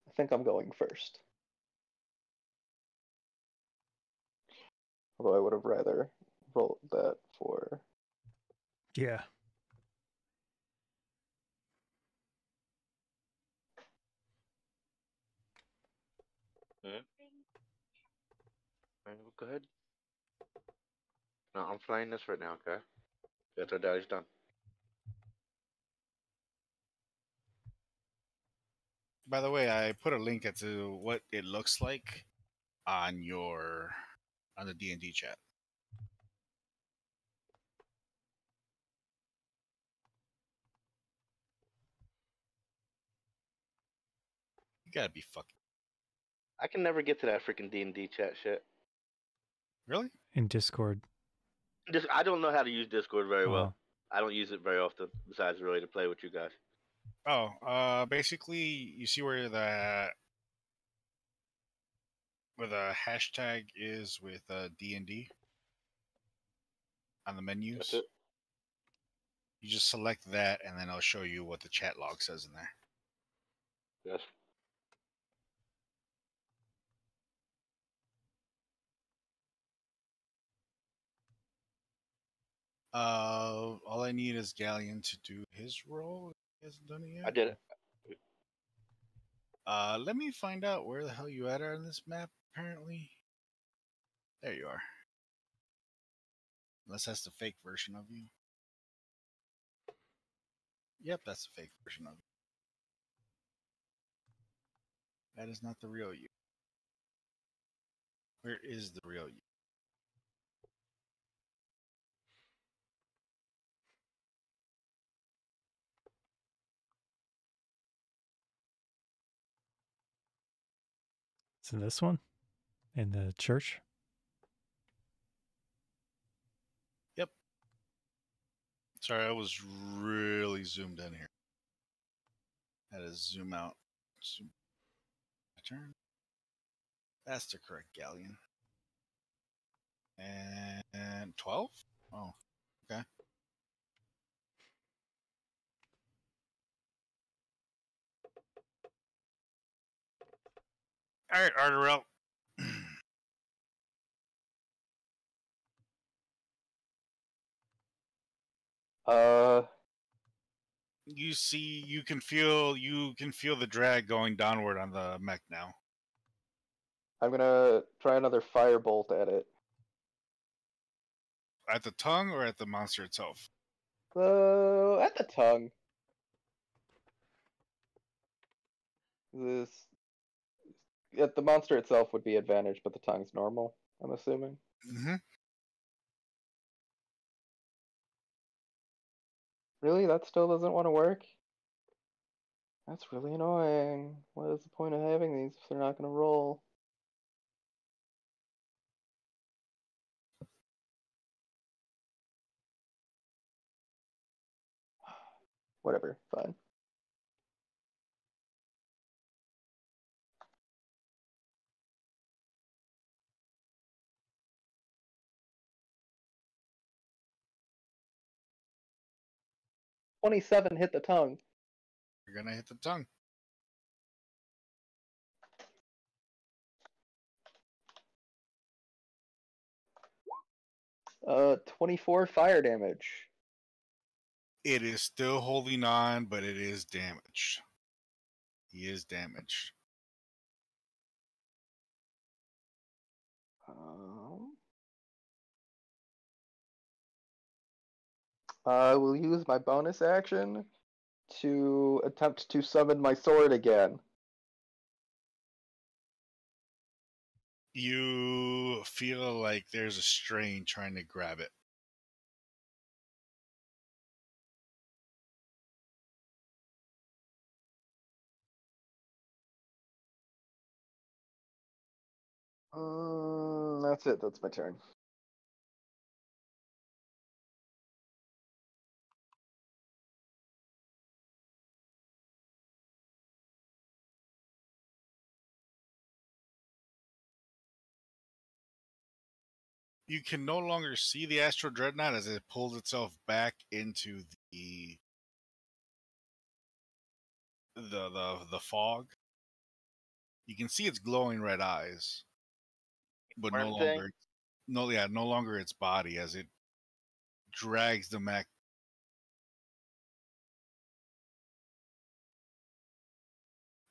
S3: I think I'm going first. Although I would have rather rolled that for...
S1: Yeah.
S2: Go ahead. No, I'm flying this right now, okay? After daddy's done.
S4: By the way, I put a link to what it looks like on the D&D chat. You gotta be fucking...
S2: I can never get to that freaking D&D chat shit.
S4: Really?
S1: In Discord.
S2: I don't know how to use Discord very
S1: Oh.
S2: well. I don't use it very often, besides really to play with you guys.
S4: Oh, basically, you see where the hashtag is with D&D on the menus.
S2: That's it.
S4: You just select that, and then I'll show you what the chat log says in there.
S2: Yes.
S4: All I need is Ghaleon to do his role. He hasn't done it yet.
S2: I did it.
S4: Let me find out where the hell you at on this map, apparently. There you are. Unless that's the fake version of you. Yep, that's the fake version of you. That is not the real you. Where is the real you?
S1: So this one? In the church?
S4: Yep. Sorry, I was really zoomed in here. Had to zoom out. Zoom. Turn. That's the correct Ghaleon. And 12? Oh, okay. All right, Ardorel. You can feel the drag going downward on the mech now.
S3: I'm gonna try another firebolt at it.
S4: At the tongue or at the monster itself?
S3: At the tongue. At the monster itself would be advantage, but the tongue's normal, I'm assuming.
S4: Mm-hmm.
S3: Really? That still doesn't want to work? That's really annoying. What is the point of having these if they're not going to roll? Whatever, fine. $27 hit the tongue.
S4: You're gonna hit the tongue.
S3: Uh, 24 fire damage.
S4: It is still holding on, but it is damaged. He is damaged.
S3: I will use my bonus action to attempt to summon my sword again.
S4: You feel like there's a strain trying to grab it.
S3: That's it. That's my turn.
S4: You can no longer see the Astral Dreadnought as it pulls itself back into the fog. You can see its glowing red eyes, but no
S2: Worm thing?
S4: longer no longer its body as it drags the mech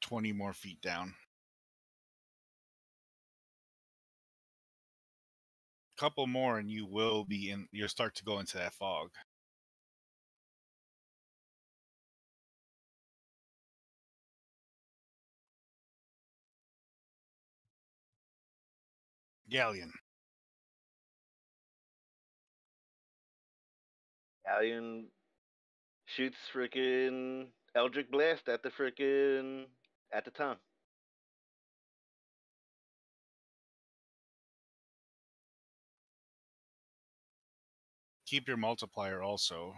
S4: 20 more feet down. Couple more and you will be in, you'll start to go into that fog. Ghaleon.
S2: Ghaleon shoots freaking Eldritch Blast at the tongue.
S4: Keep your multiplier also,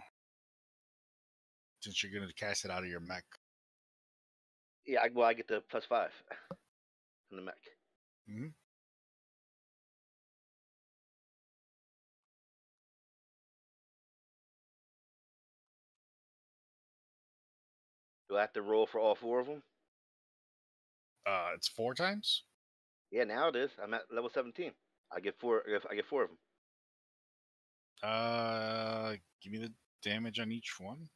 S4: since you're going to cast it out of your mech.
S2: Yeah, I get the +5 from the mech.
S4: Mm-hmm.
S2: Do I have to roll for all 4 of them?
S4: It's 4 times.
S2: Yeah, now it is. I'm at level 17. I get 4. I get 4 of them.
S4: Give me the damage on each one.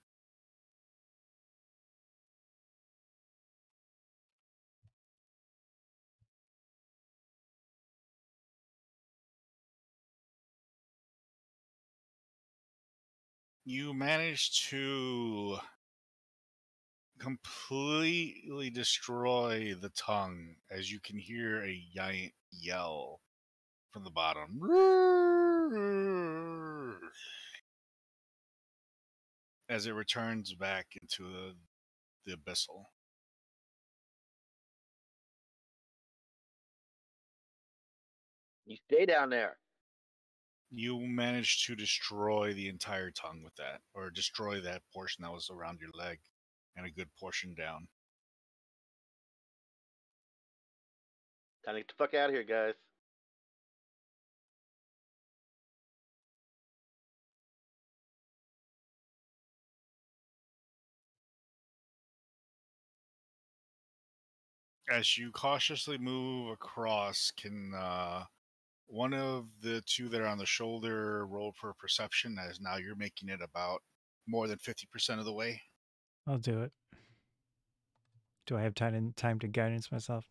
S4: You managed to completely destroy the tongue as you can hear a giant yell from the bottom. As it returns back into the abyssal.
S2: You stay down there.
S4: You managed to destroy the entire tongue with that, or destroy that portion that was around your leg and a good portion down.
S2: Time to get the fuck out of here, guys.
S4: As you cautiously move across, can one of the two that are on the shoulder roll for perception, as now you're making it about more than 50% of the way?
S1: I'll do it. Do I have time to guidance myself?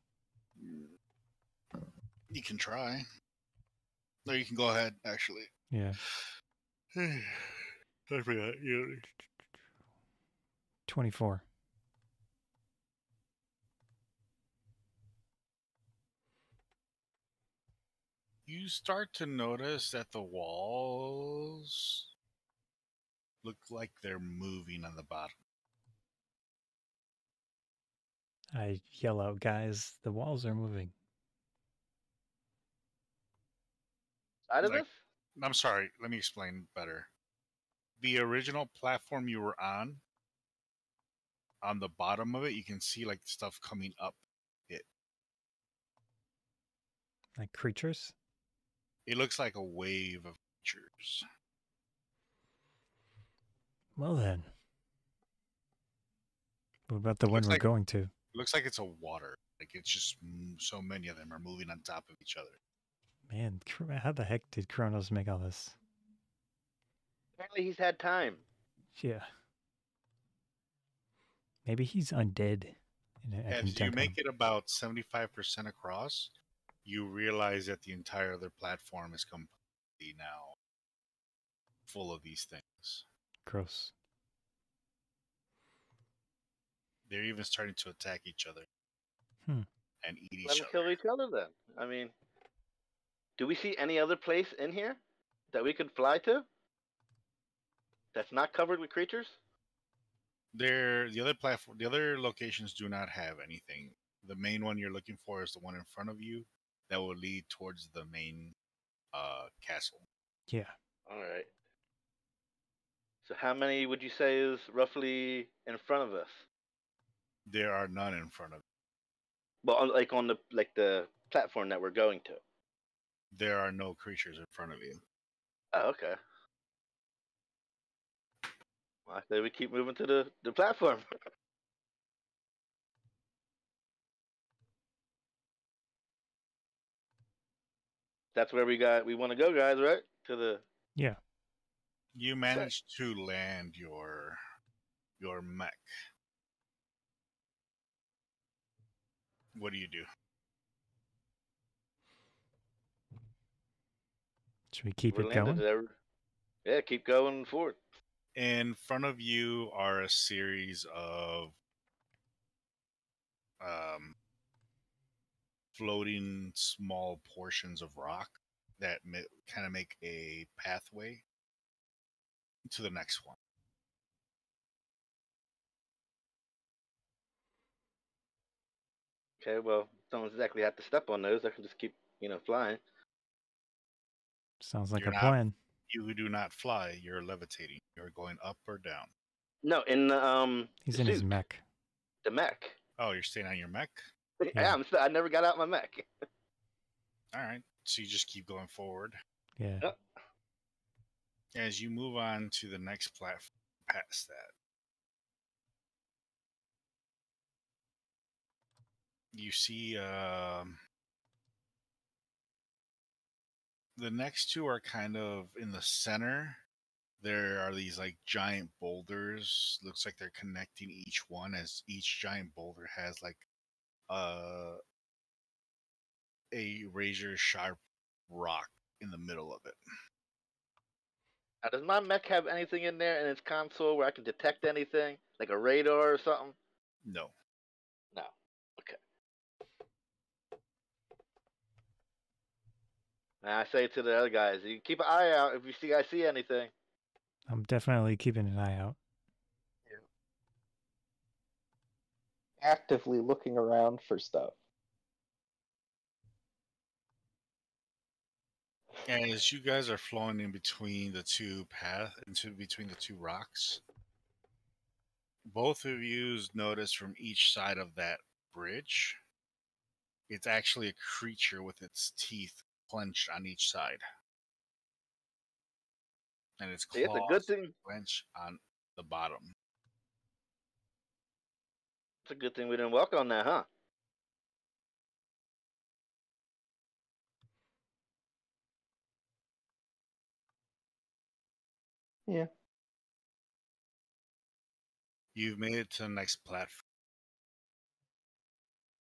S4: You can try. Or you can go ahead, actually.
S1: Yeah.
S4: I forgot.
S1: 24.
S4: You start to notice that the walls look like they're moving on the bottom.
S1: I yell out, guys, the walls are moving.
S2: Side of
S4: Like-
S2: us?
S4: I'm sorry, let me explain better. The original platform you were on the bottom of it, you can see like stuff coming up it.
S1: Like creatures?
S4: It looks like a wave of creatures.
S1: Well then. What about the one
S4: Looks
S1: we're
S4: like-
S1: going to?
S4: It looks like it's a water. Like it's just so many of them are moving on top of each other.
S1: Man, how the heck did Kronos make all this?
S2: Apparently he's had time.
S1: Yeah. Maybe he's undead. And I can
S4: As you
S1: dunk
S4: make
S1: him.
S4: it about 75% across, you realize that the entire other platform is completely now full of these things.
S1: Gross.
S4: They're even starting to attack each other
S1: Hmm.
S4: and eat each
S2: Let them
S4: other.
S2: kill each other then. I mean, do we see any other place in here that we could fly to that's not covered with creatures?
S4: The other platform, the other locations do not have anything. The main one you're looking for is the one in front of you that will lead towards the main castle.
S1: Yeah.
S2: All right. So how many would you say is roughly in front of us?
S4: There are none in front of you.
S2: Well, like on the platform that we're going to.
S4: There are no creatures in front of you.
S2: Oh, okay. Well, I say we keep moving to the platform. That's where we want to go, guys, right? To the
S1: Yeah.
S4: You managed to land your mech. What do you do?
S1: Should we keep
S2: we're
S1: it
S2: landed
S1: going?
S2: there. Yeah, keep going forward.
S4: In front of you are a series of floating small portions of rock that kind of make a pathway to the next one.
S2: Okay, well, don't exactly have to step on those. I can just keep, flying.
S1: Sounds like
S4: You're
S1: a
S4: not-
S1: plan.
S4: You do not fly. You're levitating. You're going up or down.
S2: No, in the
S1: He's
S2: the
S1: in his
S2: suit,
S1: mech.
S2: the mech.
S4: Oh, you're staying on your mech?
S1: Yeah.
S2: I never got out my mech.
S4: All right. So you just keep going forward.
S1: Yeah.
S2: Yep.
S4: As you move on to the next platform past that, you see the next two are kind of in the center. There are these like giant boulders. Looks like they're connecting each one, as each giant boulder has like a razor sharp rock in the middle of it.
S2: Now, does my mech have anything in there in its console where I can detect anything, like a radar or something?
S4: No.
S2: No. Okay. And I say to the other guys, you keep an eye out if you guys see anything.
S1: I'm definitely keeping an eye out.
S3: Actively looking around for stuff.
S4: And as you guys are flowing in between the two between the two rocks, both of you notice from each side of that bridge, it's actually a creature with its teeth clenched on each side. And its
S2: See,
S4: claws
S2: it's a good thing.
S4: clench on the bottom.
S2: It's a good thing we didn't walk on that, huh?
S3: Yeah.
S4: You've made it to the next platform.